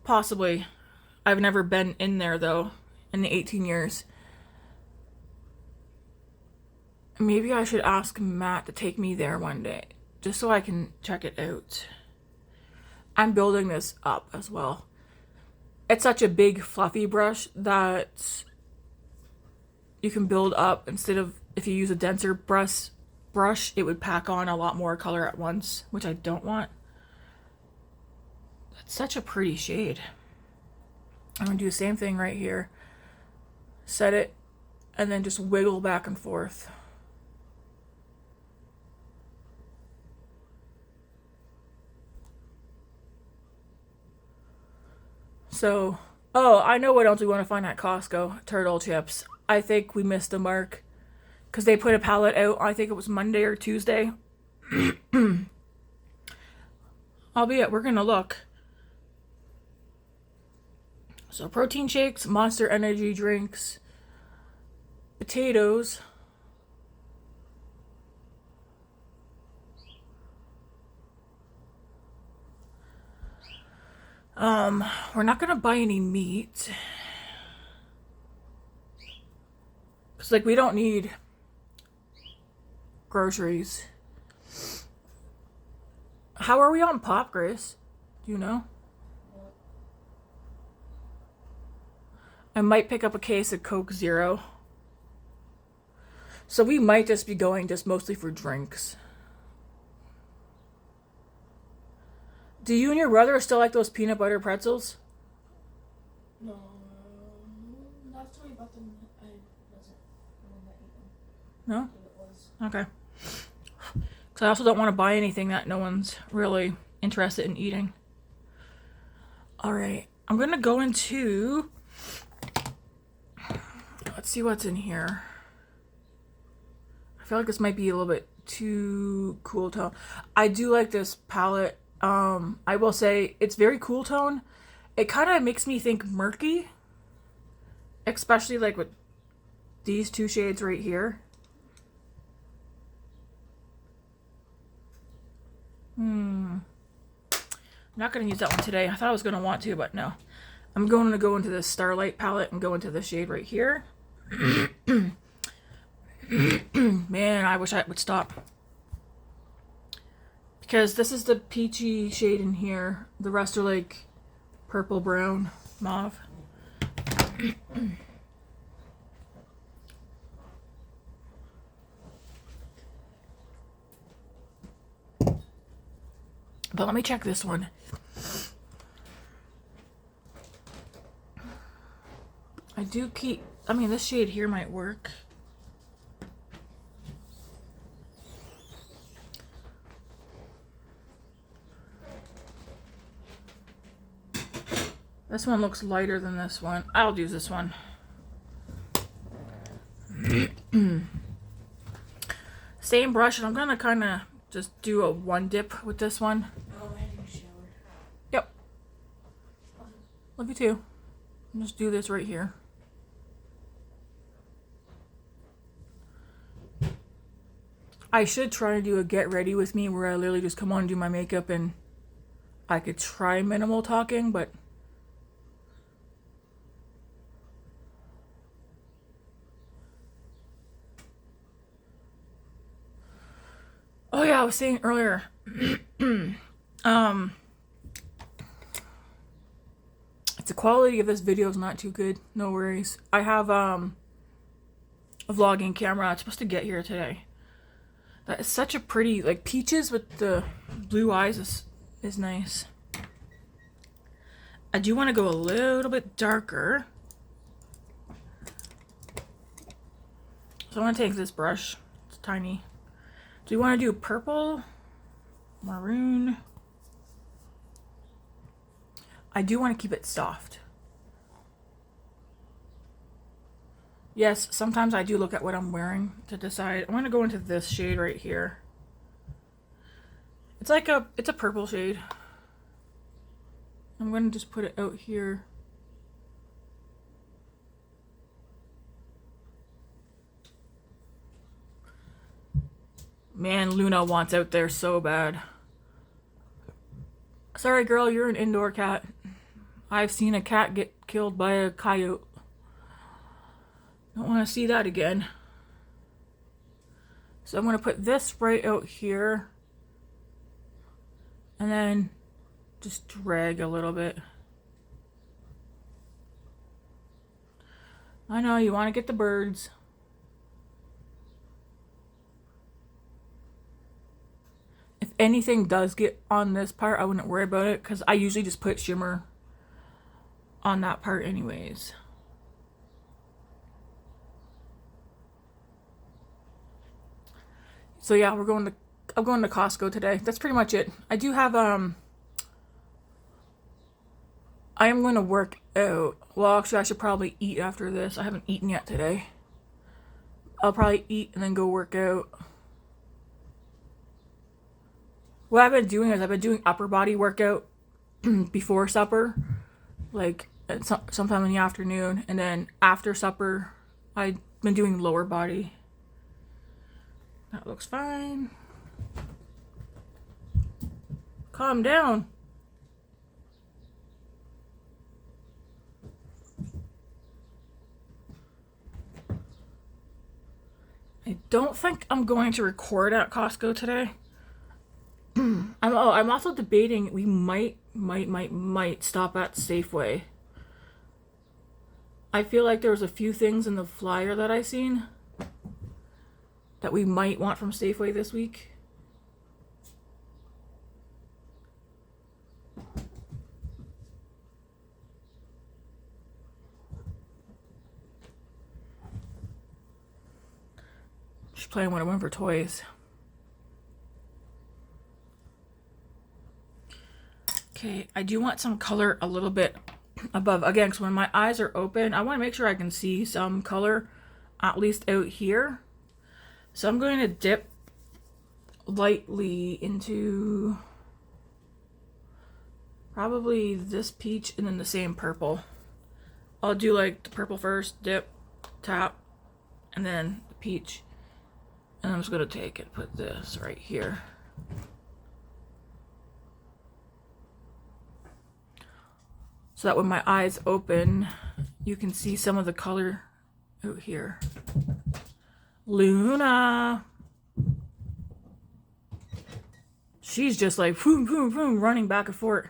Possibly. I've never been in there though in the 18 years. Maybe I should ask Matt to take me there one day just so I can check it out. I'm building this up as well. It's such a big fluffy brush that you can build up instead of, if you use a denser brush, it would pack on a lot more color at once, which I don't want. That's such a pretty shade. I'm gonna do the same thing right here. Set it and then just wiggle back and forth. So, oh, I know what else we want to find at Costco. Turtle chips. I think we missed the mark. Because they put a pallet out, I think it was Monday or Tuesday. Albeit, we're going to look. So, protein shakes, Monster Energy drinks, potatoes. We're not going to buy any meat. Because, like, we don't need groceries. How are we on pop, Grace? Do you know? I might pick up a case of Coke Zero. So we might just be going just mostly for drinks. Do you and your brother still like those peanut butter pretzels? No, last time I bought them, I wasn't the one that ate them. No? It was. Okay. Because I also don't want to buy anything that no one's really interested in eating. Alright. I'm going to go into... Let's see what's in here. I feel like this might be a little bit too cool tone. I do like this palette. I will say it's very cool tone. It kind of makes me think murky. Especially like with these two shades right here. I'm not going to use that one today. I thought I was going to want to, but no. I'm going to go into this Starlight palette and go into the shade right here. Man, I wish I would stop. Because this is the peachy shade in here. The rest are like purple, brown, mauve. But let me check this one. I mean, this shade here might work. This one looks lighter than this one. I'll use this one. Same brush, and I'm gonna kind of just do a one dip with this one. Oh, I haven't showered. Yep. Love you too. I'll just do this right here. I should try to do a get ready with me where I literally just come on and do my makeup, and I could try minimal talking, but oh yeah, I was saying earlier, it's the quality of this video is not too good. No worries. I have a vlogging camera. It's supposed to get here today. That is such a pretty, like, peaches with the blue eyes is nice. I do want to go a little bit darker. So I'm going to take this brush. It's tiny. Do you want to do purple? Maroon? I do want to keep it soft. Yes, sometimes I do look at what I'm wearing to decide. I'm going to go into this shade right here. It's like it's a purple shade. I'm going to just put it out here. Man, Luna wants out there so bad. Sorry, girl, you're an indoor cat. I've seen a cat get killed by a coyote. Don't want to see that again. So I'm going to put this right out here. And then just drag a little bit. I know, you want to get the birds. If anything does get on this part, I wouldn't worry about it, because I usually just put shimmer on that part anyways. So yeah, I'm going to Costco today. That's pretty much it. I do have I am going to work out. Well, actually I should probably eat after this. I haven't eaten yet today. I'll probably eat and then go work out. What I've been doing is I've been doing upper body workout before supper, like at sometime in the afternoon, and then after supper I've been doing lower body. That looks fine. Calm down. I don't think I'm going to record at Costco today. I'm also debating we might stop at Safeway. I feel like there was a few things in the flyer that I seen that we might want from Safeway this week. She's playing what I went for toys. Okay, I do want some color a little bit above. Again, because when my eyes are open, I want to make sure I can see some color at least out here. So I'm going to dip lightly into probably this peach and then the same purple. I'll do like the purple first, dip, tap, and then the peach. And I'm just going to take it, put this right here. So that when my eyes open, you can see some of the color out here. Luna! She's just like, boom, boom, boom, running back and forth.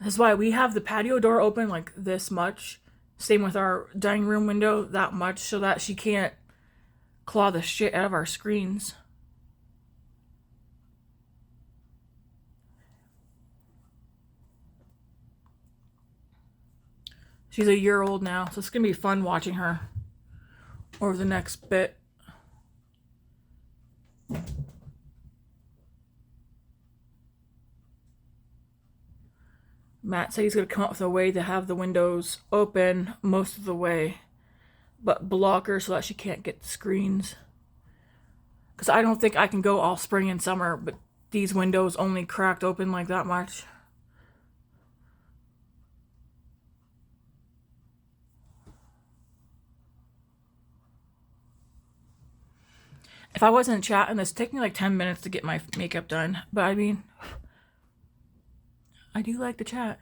That's why we have the patio door open like this much. Same with our dining room window, that much, so that she can't claw the shit out of our screens. She's a year old now, so it's going to be fun watching her over the next bit. Matt said he's going to come up with a way to have the windows open most of the way, but block her so that she can't get the screens. Because I don't think I can go all spring and summer, but these windows only cracked open like that much. If I wasn't chatting, this took me like 10 minutes to get my makeup done. But I mean, I do like to chat.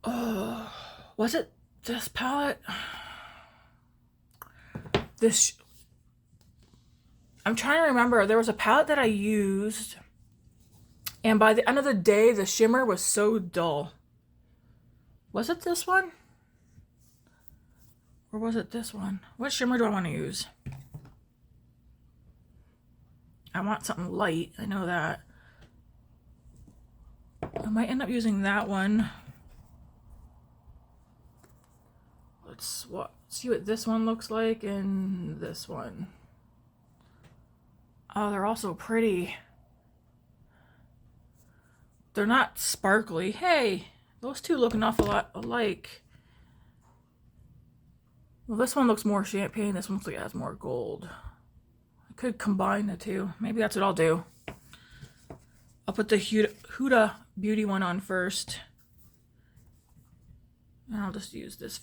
Oh, was it this palette? I'm trying to remember. There was a palette that I used, and by the end of the day, the shimmer was so dull. Was it this one? Or was it this one? What shimmer do I want to use? I want something light. I know that. I might end up using that one. Let's see what this one looks like and this one. Oh, they're also pretty. They're not sparkly. Hey, those two look an awful lot alike. Well, this one looks more champagne. This one looks like it has more gold. I could combine the two. Maybe that's what I'll do. I'll put the Huda Beauty one on first. And I'll just use this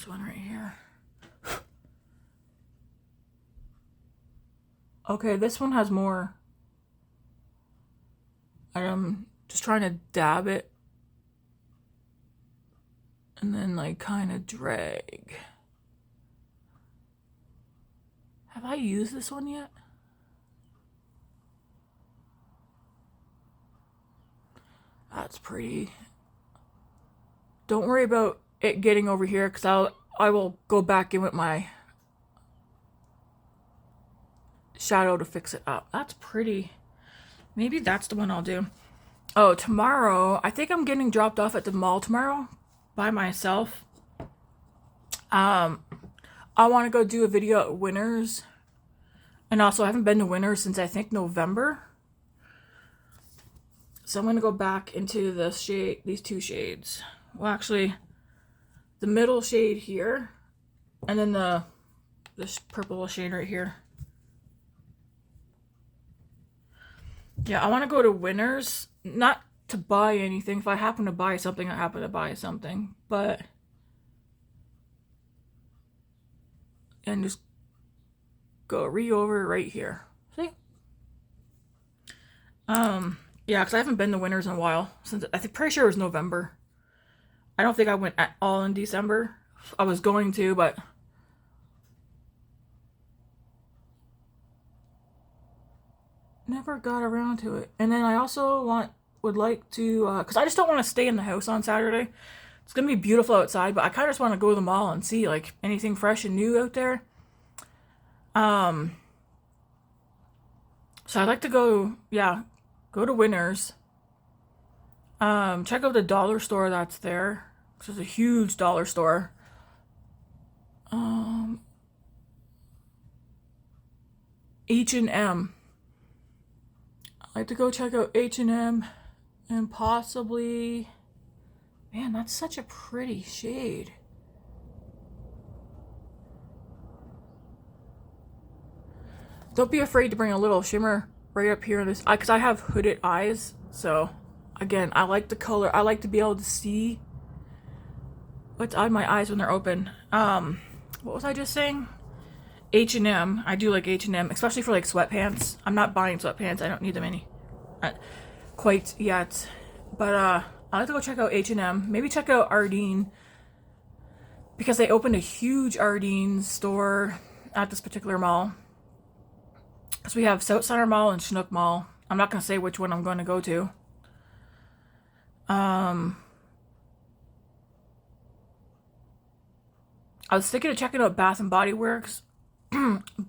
one right here. Okay, this one has more. I'm just trying to dab it and then like kind of drag. Have I used this one yet? That's pretty. Don't worry about it getting over here because I will go back in with my shadow to fix it up. That's pretty. Maybe that's the one I'll do. Oh, tomorrow, I think I'm getting dropped off at the mall tomorrow by myself. I want to go do a video at Winners. And also, I haven't been to Winners since I think November. So I'm going to go back into these two shades. Well, actually, the middle shade here. And then this purple shade right here. Yeah, I want to go to Winners, not to buy anything. If I happen to buy something, I happen to buy something. But, and just go over right here. See? Yeah, because I haven't been to Winners in a while. Pretty sure it was November. I don't think I went at all in December. I was going to, but never got around to it. And then I also would like to, because I just don't want to stay in the house on Saturday. It's going to be beautiful outside, but I kind of just want to go to the mall and see, like, anything fresh and new out there. So I'd like to go to Winners. Check out the dollar store that's there. This is a huge dollar store. H&M. I'd like to go check out H&M and possibly... Man, that's such a pretty shade. Don't be afraid to bring a little shimmer right up here in this eye, because I have hooded eyes. So, again, I like the color. I like to be able to see what's on my eyes when they're open. What was I just saying? H&M. I do like H&M, especially for like sweatpants. I'm not buying sweatpants. I don't need them quite yet. But I like to go check out H&M. Maybe check out Ardeen, because they opened a huge Ardeen store at this particular mall. So we have South Center Mall and Chinook Mall. I'm not going to say which one I'm going to go to. I was thinking of checking out Bath and Body Works,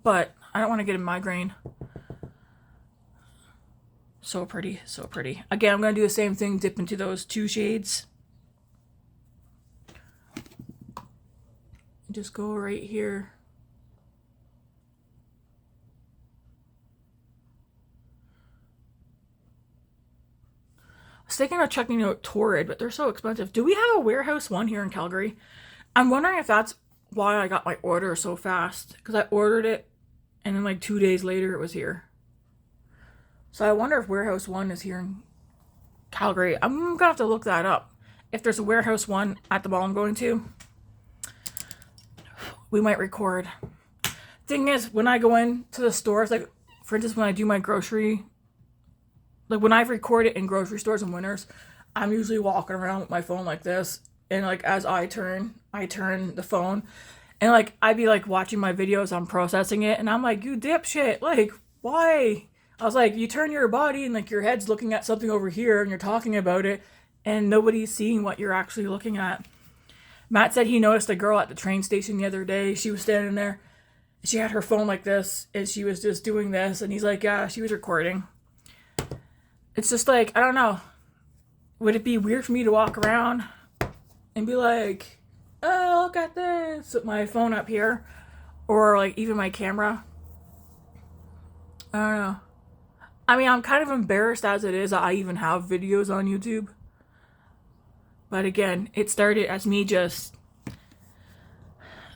but I don't want to get a migraine. So pretty, so pretty. Again, I'm going to do the same thing, dip into those two shades. Just go right here. was thinking of checking out Torrid, but they're so expensive. Do we have a Warehouse One here in Calgary? I'm wondering if that's why I got my order so fast. Because I ordered it, and then like 2 days later it was here. So I wonder if Warehouse One is here in Calgary. I'm going to have to look that up. If there's a Warehouse One at the mall I'm going to, we might record. Thing is, when I go into the stores, like, for instance, when I do my grocery, like, when I record it in grocery stores in winters, I'm usually walking around with my phone like this, and, like, as I turn the phone, and, like, I'd be, like, watching my videos, I'm processing it, and I'm like, you dipshit, like, why? I was like, you turn your body, and, like, your head's looking at something over here, and you're talking about it, and nobody's seeing what you're actually looking at. Matt said he noticed a girl at the train station the other day. She was standing there. She had her phone like this, and she was just doing this, and he's like, yeah, she was recording. It's just like, I don't know. Would it be weird for me to walk around and be like, oh, look at this, with my phone up here, or like even my camera? I don't know. I mean, I'm kind of embarrassed as it is that I even have videos on YouTube. But again, it started as me just,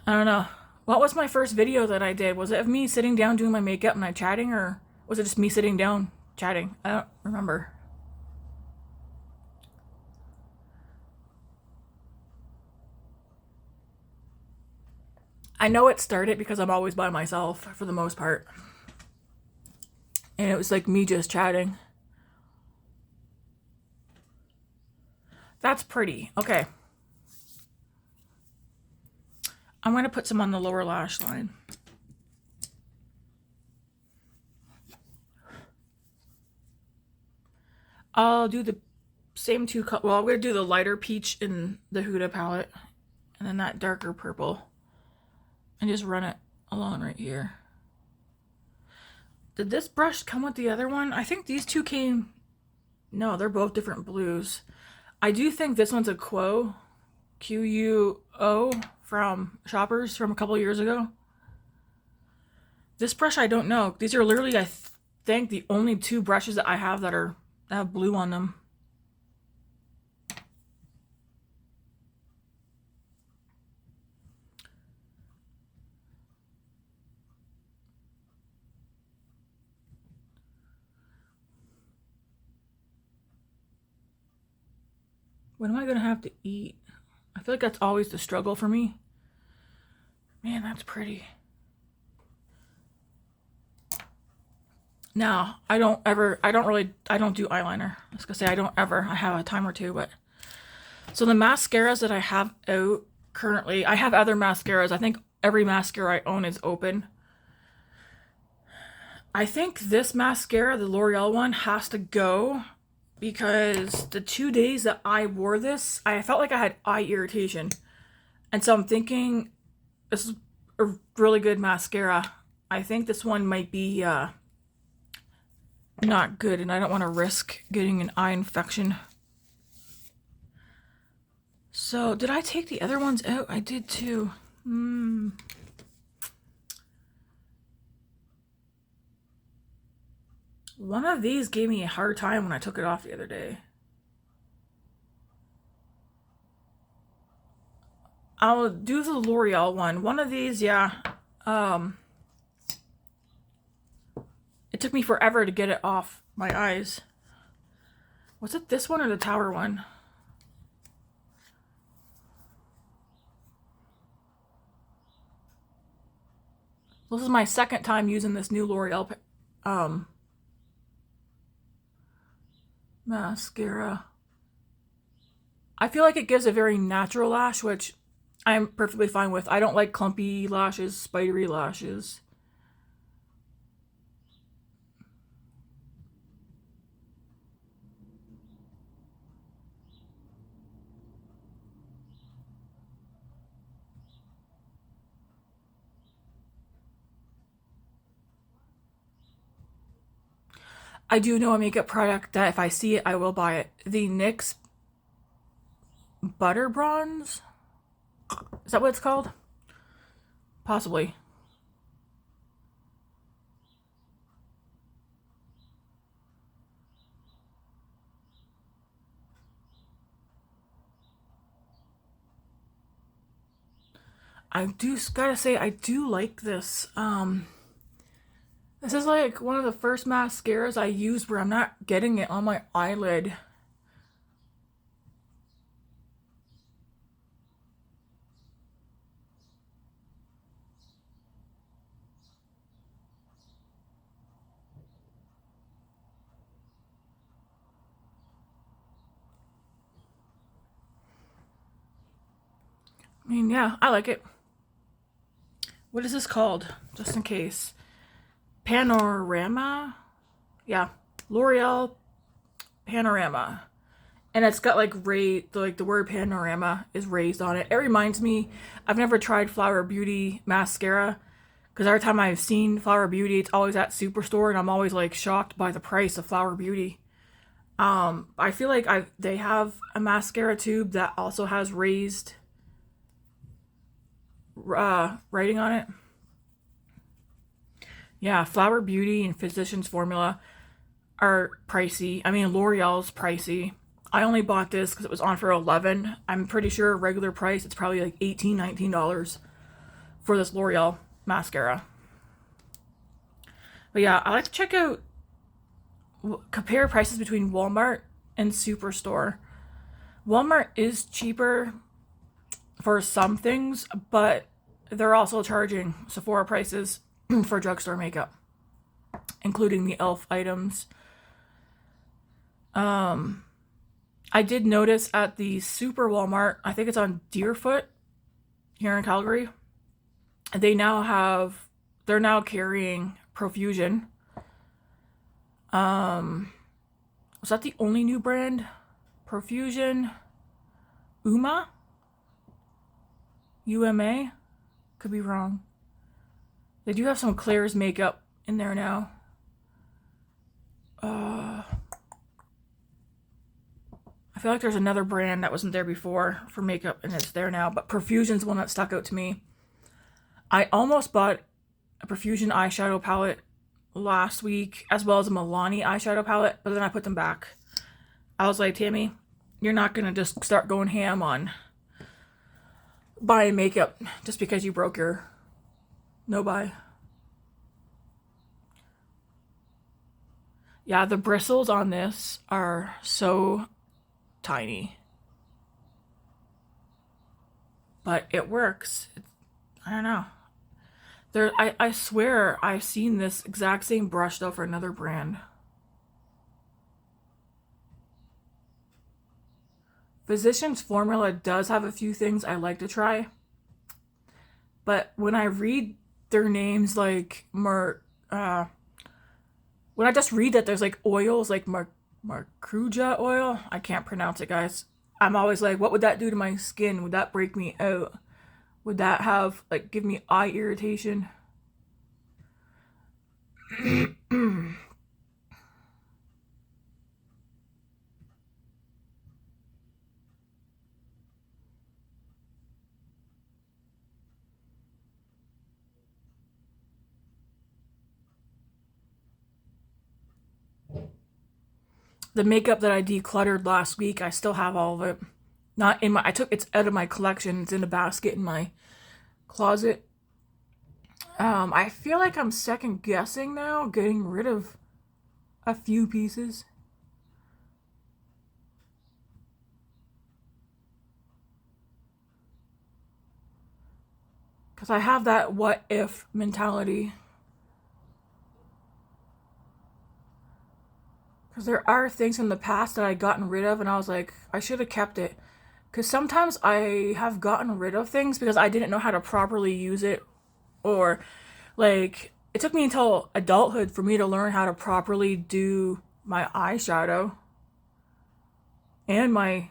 I don't know. What was my first video that I did? Was it of me sitting down doing my makeup and I chatting, or was it just me sitting down chatting? I don't remember. I know it started because I'm always by myself for the most part. And it was like me just chatting. That's pretty. Okay. I'm going to put some on the lower lash line. I'll do the same two colors. Well, I'm going to do the lighter peach in the Huda palette, and then that darker purple, and just run it along right here. Did this brush come with the other one? I think these two came... No, they're both different blues. I do think this one's a Quo, Q-U-O, from Shoppers from a couple years ago. This brush, I don't know. These are literally, I think, the only two brushes that I have that have blue on them. When am I gonna have to eat? I feel like that's always the struggle for me. Man, that's pretty. Now, I don't do eyeliner. I was gonna say I have a time or two, but. So the mascaras that I have out currently, I have other mascaras. I think every mascara I own is open. I think this mascara, the L'Oreal one, has to go because the 2 days that I wore this, I felt like I had eye irritation. And so I'm thinking this is a really good mascara. I think this one might be not good, and I don't want to risk getting an eye infection. So, did I take the other ones out? I did too. One of these gave me a hard time when I took it off the other day. I'll do the L'Oreal one. One of these, yeah. It took me forever to get it off my eyes. Was it this one or the Tower one? This is my second time using this new L'Oreal mascara. I feel like it gives a very natural lash, which I'm perfectly fine with. I don't like clumpy lashes, spidery lashes. I do know a makeup product that if I see it, I will buy it. The NYX Butter Bronze? Is that what it's called? Possibly. I do gotta say, I do like this. This is like one of the first mascaras I use where I'm not getting it on my eyelid. I mean, yeah, I like it. What is this called? Just in case. Panorama? Yeah. L'Oreal Panorama. And it's got like the word panorama is raised on it. It reminds me, I've never tried Flower Beauty mascara because every time I've seen Flower Beauty, it's always at Superstore, and I'm always like shocked by the price of Flower Beauty. I feel like they have a mascara tube that also has raised writing on it. Yeah, Flower Beauty and Physicians Formula are pricey. I mean, L'Oreal's pricey. I only bought this because it was on for 11. I'm pretty sure regular price it's probably like $18, $19 for this L'Oreal mascara. But yeah, I like to check out, compare prices between Walmart and Superstore. Walmart is cheaper for some things, but they're also charging Sephora prices for drugstore makeup, including the e.l.f. items. I did notice at the Super Walmart, I think it's on Deerfoot here in Calgary, they're now carrying Profusion. Was that the only new brand? Profusion, Uma? UMA? Could be wrong. They do have some Claire's makeup in there now. I feel like there's another brand that wasn't there before for makeup and it's there now, but Profusion's the one that stuck out to me. I almost bought a Profusion eyeshadow palette last week, as well as a Milani eyeshadow palette, but then I put them back. I was like, Tammy, you're not gonna just start going ham on buying makeup just because you broke your no buy. Yeah, the bristles on this are so tiny, but it works. I don't know. I swear I've seen this exact same brush though for another brand. Physicians Formula does have a few things I like to try, but when I read their names, like when I just read that there's like oils like Marcuja oil, I can't pronounce it, guys. I'm always like, what would that do to my skin? Would that break me out? Would that have like give me eye irritation? The makeup that I decluttered last week, I still have all of it. Not in my, it's out of my collection. It's in a basket in my closet. I feel like I'm second guessing now, getting rid of a few pieces. Because I have that what if mentality. Because there are things in the past that I gotten rid of and I was like, I should have kept it. Because sometimes I have gotten rid of things because I didn't know how to properly use it, or like it took me until adulthood for me to learn how to properly do my eyeshadow and my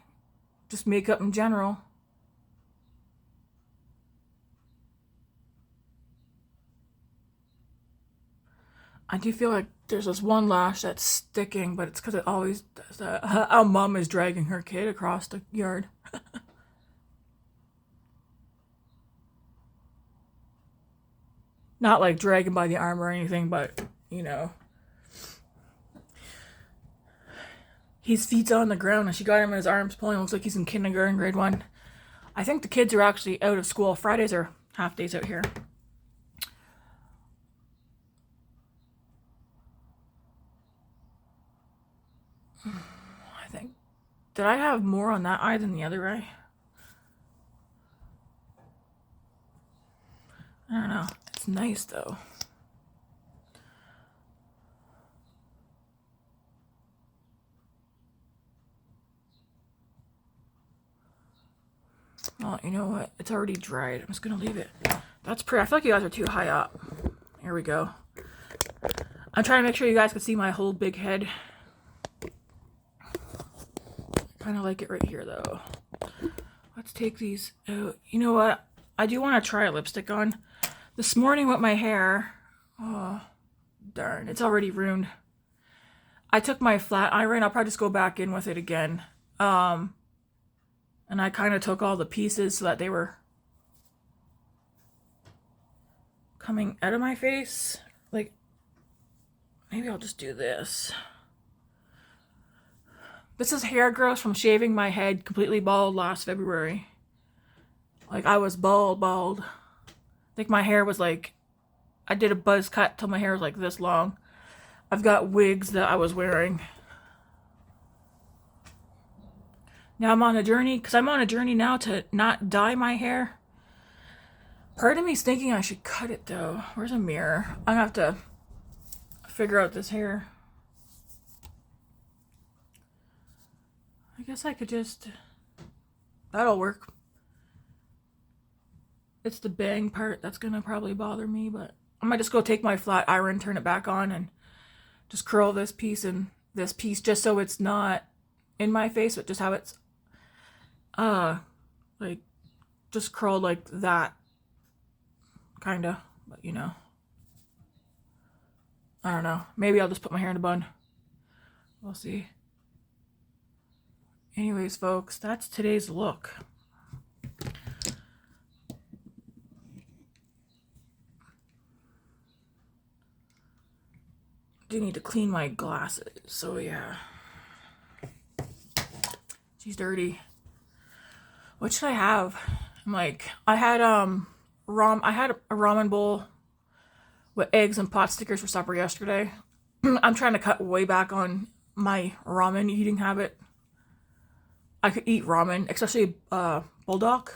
just makeup in general. I do feel like there's this one lash that's sticking, but it's because it always does that. Our mom is dragging her kid across the yard. Not like dragging by the arm or anything, but you know. His feet's on the ground and she got him in his arms pulling. Looks like he's in kindergarten, grade 1. I think the kids are actually out of school. Fridays are half days out here. I think, did I have more on that eye than the other eye? I don't know. It's nice though. Oh, you know what? It's already dried. I'm just gonna leave it. That's pretty. I feel like you guys are too high up. Here we go. I'm trying to make sure you guys can see my whole big head. Kind of like it right here though. Let's take these out. You know what? I do want to try a lipstick on. This morning with my hair. Oh, darn. It's already ruined. I took my flat iron. I'll probably just go back in with it again. And I kind of took all the pieces so that they were coming out of my face. Like, maybe I'll just do this. This is hair growth from shaving my head completely bald last February. Like, I was bald. I think my hair was like, I did a buzz cut till my hair was like this long. I've got wigs that I was wearing. Now I'm on a journey, because I'm on a journey now to not dye my hair. Part of me's thinking I should cut it though. Where's a mirror? I'm gonna have to figure out this hair. I guess I could just, that'll work. It's the bang part that's gonna probably bother me, but I might just go take my flat iron, turn it back on, and just curl this piece and this piece just so it's not in my face, but just how it's like just curled like that, kinda. But you know, I don't know, maybe I'll just put my hair in a bun. We'll see. Anyways folks, that's today's look. Do need to clean my glasses, so yeah. She's dirty. What should I have? I'm like, I had a ramen bowl with eggs and pot stickers for supper yesterday. I'm trying to cut way back on my ramen eating habit. I could eat ramen, especially bulldog.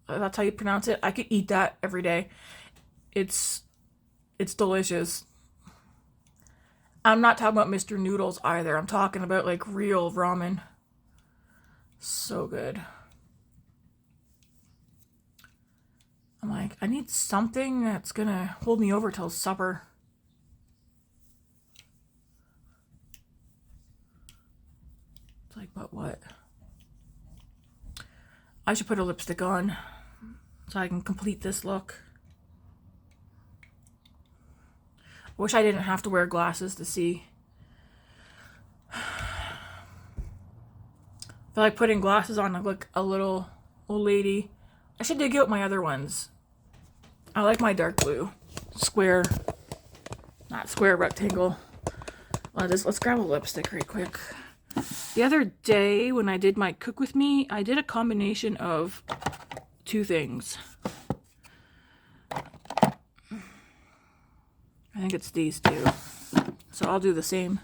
That's how you pronounce it. I could eat that every day. It's delicious. I'm not talking about Mr. Noodles either. I'm talking about like real ramen. So good. I'm like, I need something that's gonna hold me over till supper. It's like, but what? I should put a lipstick on so I can complete this look. Wish I didn't have to wear glasses to see. I feel like putting glasses on to look a little old lady. I should dig out my other ones. I like my dark blue. Square. Not square, rectangle. Let's grab a lipstick right quick. The other day when I did my cook with me, I did a combination of two things. I think it's these two. So I'll do the same.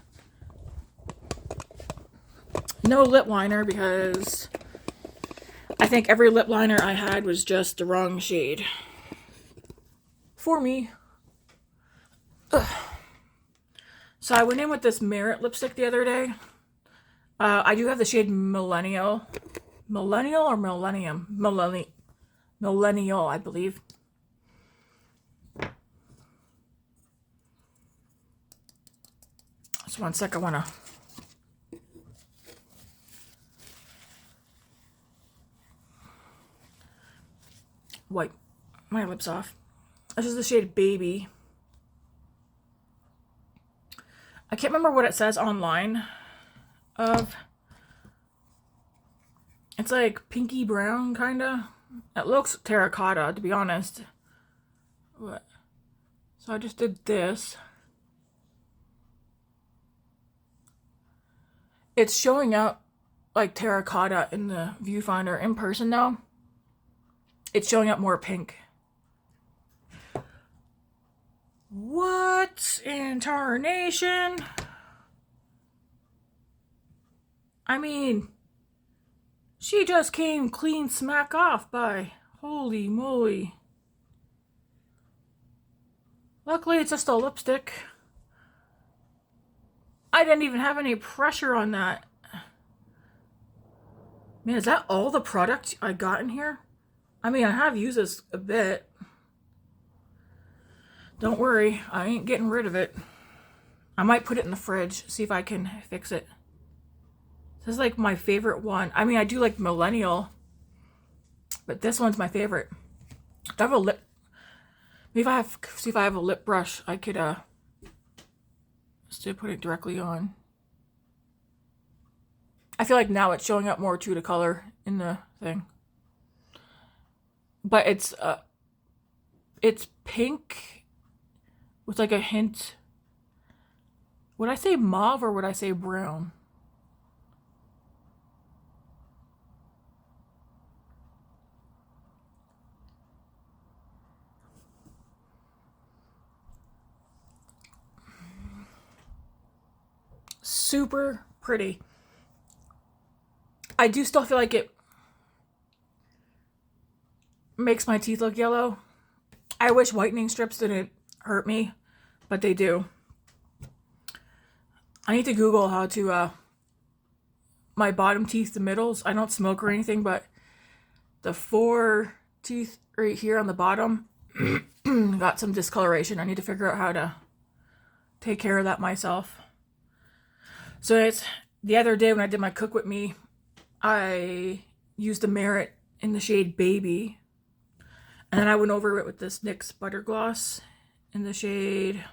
No lip liner because I think every lip liner I had was just the wrong shade for me. Ugh. So I went in with this Merit lipstick the other day. I do have the shade Millennial. Millennial or Millennium? Millennial, I believe. Just one sec, I want to wipe my lips off. This is the shade Baby. I can't remember what it says online. It's like pinky brown, kinda. It looks terracotta, to be honest. What? So I just did this. It's showing up like terracotta in the viewfinder. In person though, it's showing up more pink. What in tarnation? I mean, she just came clean smack off by. Holy moly. Luckily, it's just a lipstick. I didn't even have any pressure on that. Man, is that all the product I got in here? I mean, I have used this a bit. Don't worry, I ain't getting rid of it. I might put it in the fridge, see if I can fix it. This is like my favorite one. I mean, I do like Millennial, but this one's my favorite. I have a lip. Maybe if I have, see if I have a lip brush, I could still put it directly on. I feel like now it's showing up more true to color in the thing. But it's pink with like a hint. Would I say mauve or would I say brown? Super pretty. I do still feel like it makes my teeth look yellow. I wish whitening strips didn't hurt me, but they do. I need to Google how to, my bottom teeth, the middles, I don't smoke or anything, but the 4 teeth right here on the bottom got some discoloration. I need to figure out how to take care of that myself. So it's the other day when I did my cook with me, I used the Merit in the shade Baby. And then I went over it with this NYX Butter Gloss in the shade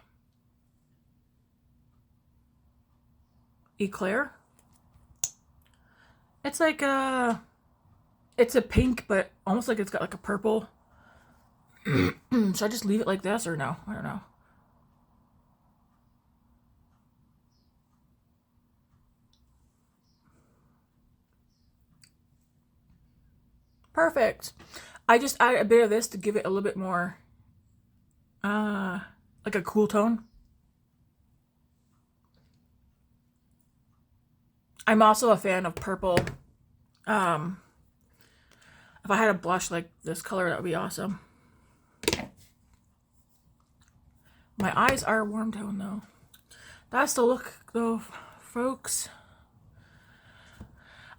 Eclair. It's like it's a pink, but almost like it's got like a purple. Should I just leave it like this or no? I don't know. Perfect. I just add a bit of this to give it a little bit more, like a cool tone. I'm also a fan of purple. If I had a blush like this color, that would be awesome. My eyes are warm tone though. That's the look though, folks.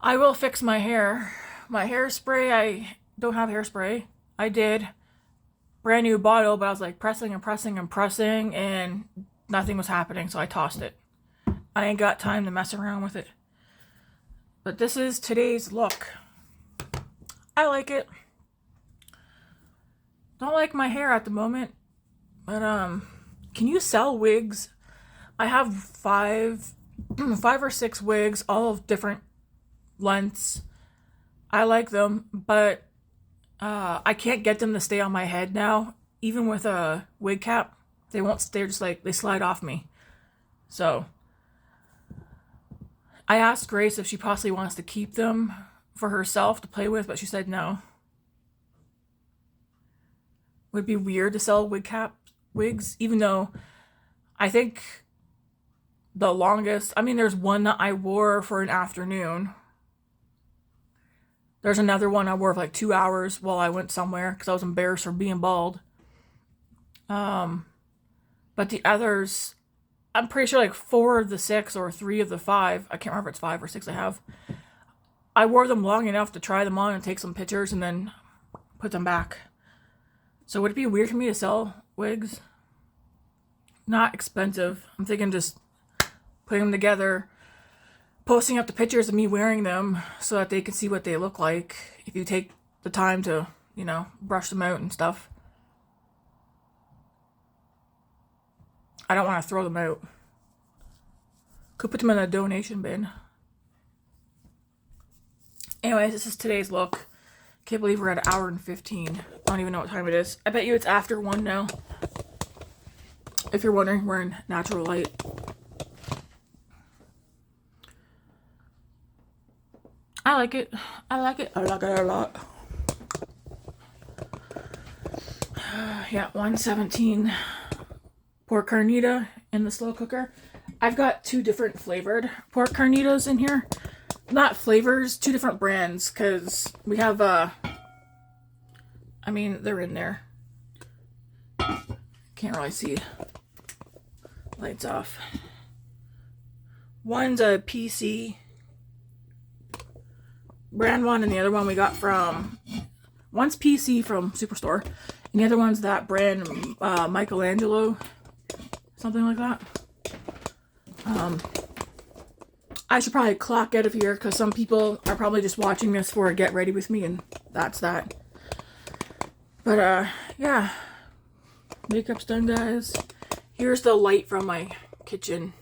I will fix my hair. My hairspray, I don't have hairspray. I did. Brand new bottle, but I was like pressing and pressing and pressing and nothing was happening, so I tossed it. I ain't got time to mess around with it. But this is today's look. I like it. Don't like my hair at the moment. But can you sell wigs? I have 5 or 6 wigs, all of different lengths. I like them, but I can't get them to stay on my head now. Even with a wig cap, they won't stay, just like they slide off me. So I asked Grace if she possibly wants to keep them for herself to play with, but she said no. Would be weird to sell wigs, even though I think the longest, I mean, there's one that I wore for an afternoon. There's another one I wore for like 2 hours while I went somewhere because I was embarrassed for being bald. But the others, I'm pretty sure like 4 of the 6 or 3 of the 5, I can't remember if it's 5 or 6 I have. I wore them long enough to try them on and take some pictures and then put them back. So would it be weird for me to sell wigs? Not expensive. I'm thinking just putting them together, posting up the pictures of me wearing them so that they can see what they look like if you take the time to, you know, brush them out and stuff. I don't want to throw them out. Could put them in a donation bin. Anyways, this is today's look. Can't believe we're at 1 hour and 15. I don't even know what time it is. I bet you it's after 1 now. If you're wondering, we're in natural light. I like it. I like it. I like it a lot. Yeah, 1:17. pork carnita in the slow cooker. I've got 2 different flavored pork carnitas in here. Not flavors, 2 different brands, because we have, I mean, they're in there. Can't really see. Lights off. One's a PC brand one, and the other one we got from, one's PC from Superstore, and the other one's that brand, Michelangelo, something like that. I should probably clock out of here because some people are probably just watching this for a get ready with me, and that's that. But yeah, makeup's done, guys. Here's the light from my kitchen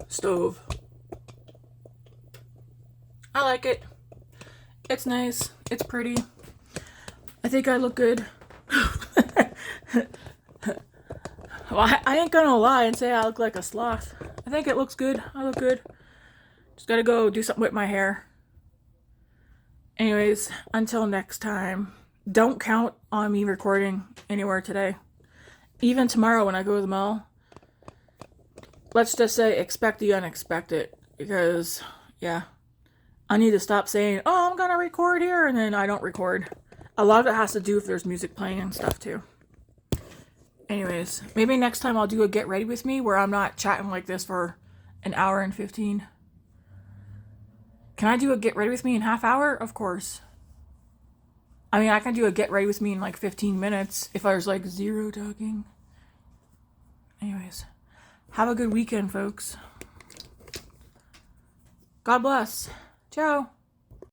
stove. I like it. It's nice. It's pretty. I think I look good. Well, I ain't gonna lie and say I look like a sloth. I think it looks good. I look good. Just gotta go do something with my hair. Anyways, until next time, don't count on me recording anywhere today. Even tomorrow when I go to the mall, let's just say expect the unexpected. Because, yeah, I need to stop saying, oh, I'm gonna record here, and then I don't record. A lot of it has to do if there's music playing and stuff too. Anyways, maybe next time I'll do a get ready with me where I'm not chatting like this for an hour and 15. Can I do a get ready with me in half hour? Of course. I mean, I can do a get ready with me in like 15 minutes if there's like 0 talking. Anyways, have a good weekend, folks. God bless. Ciao.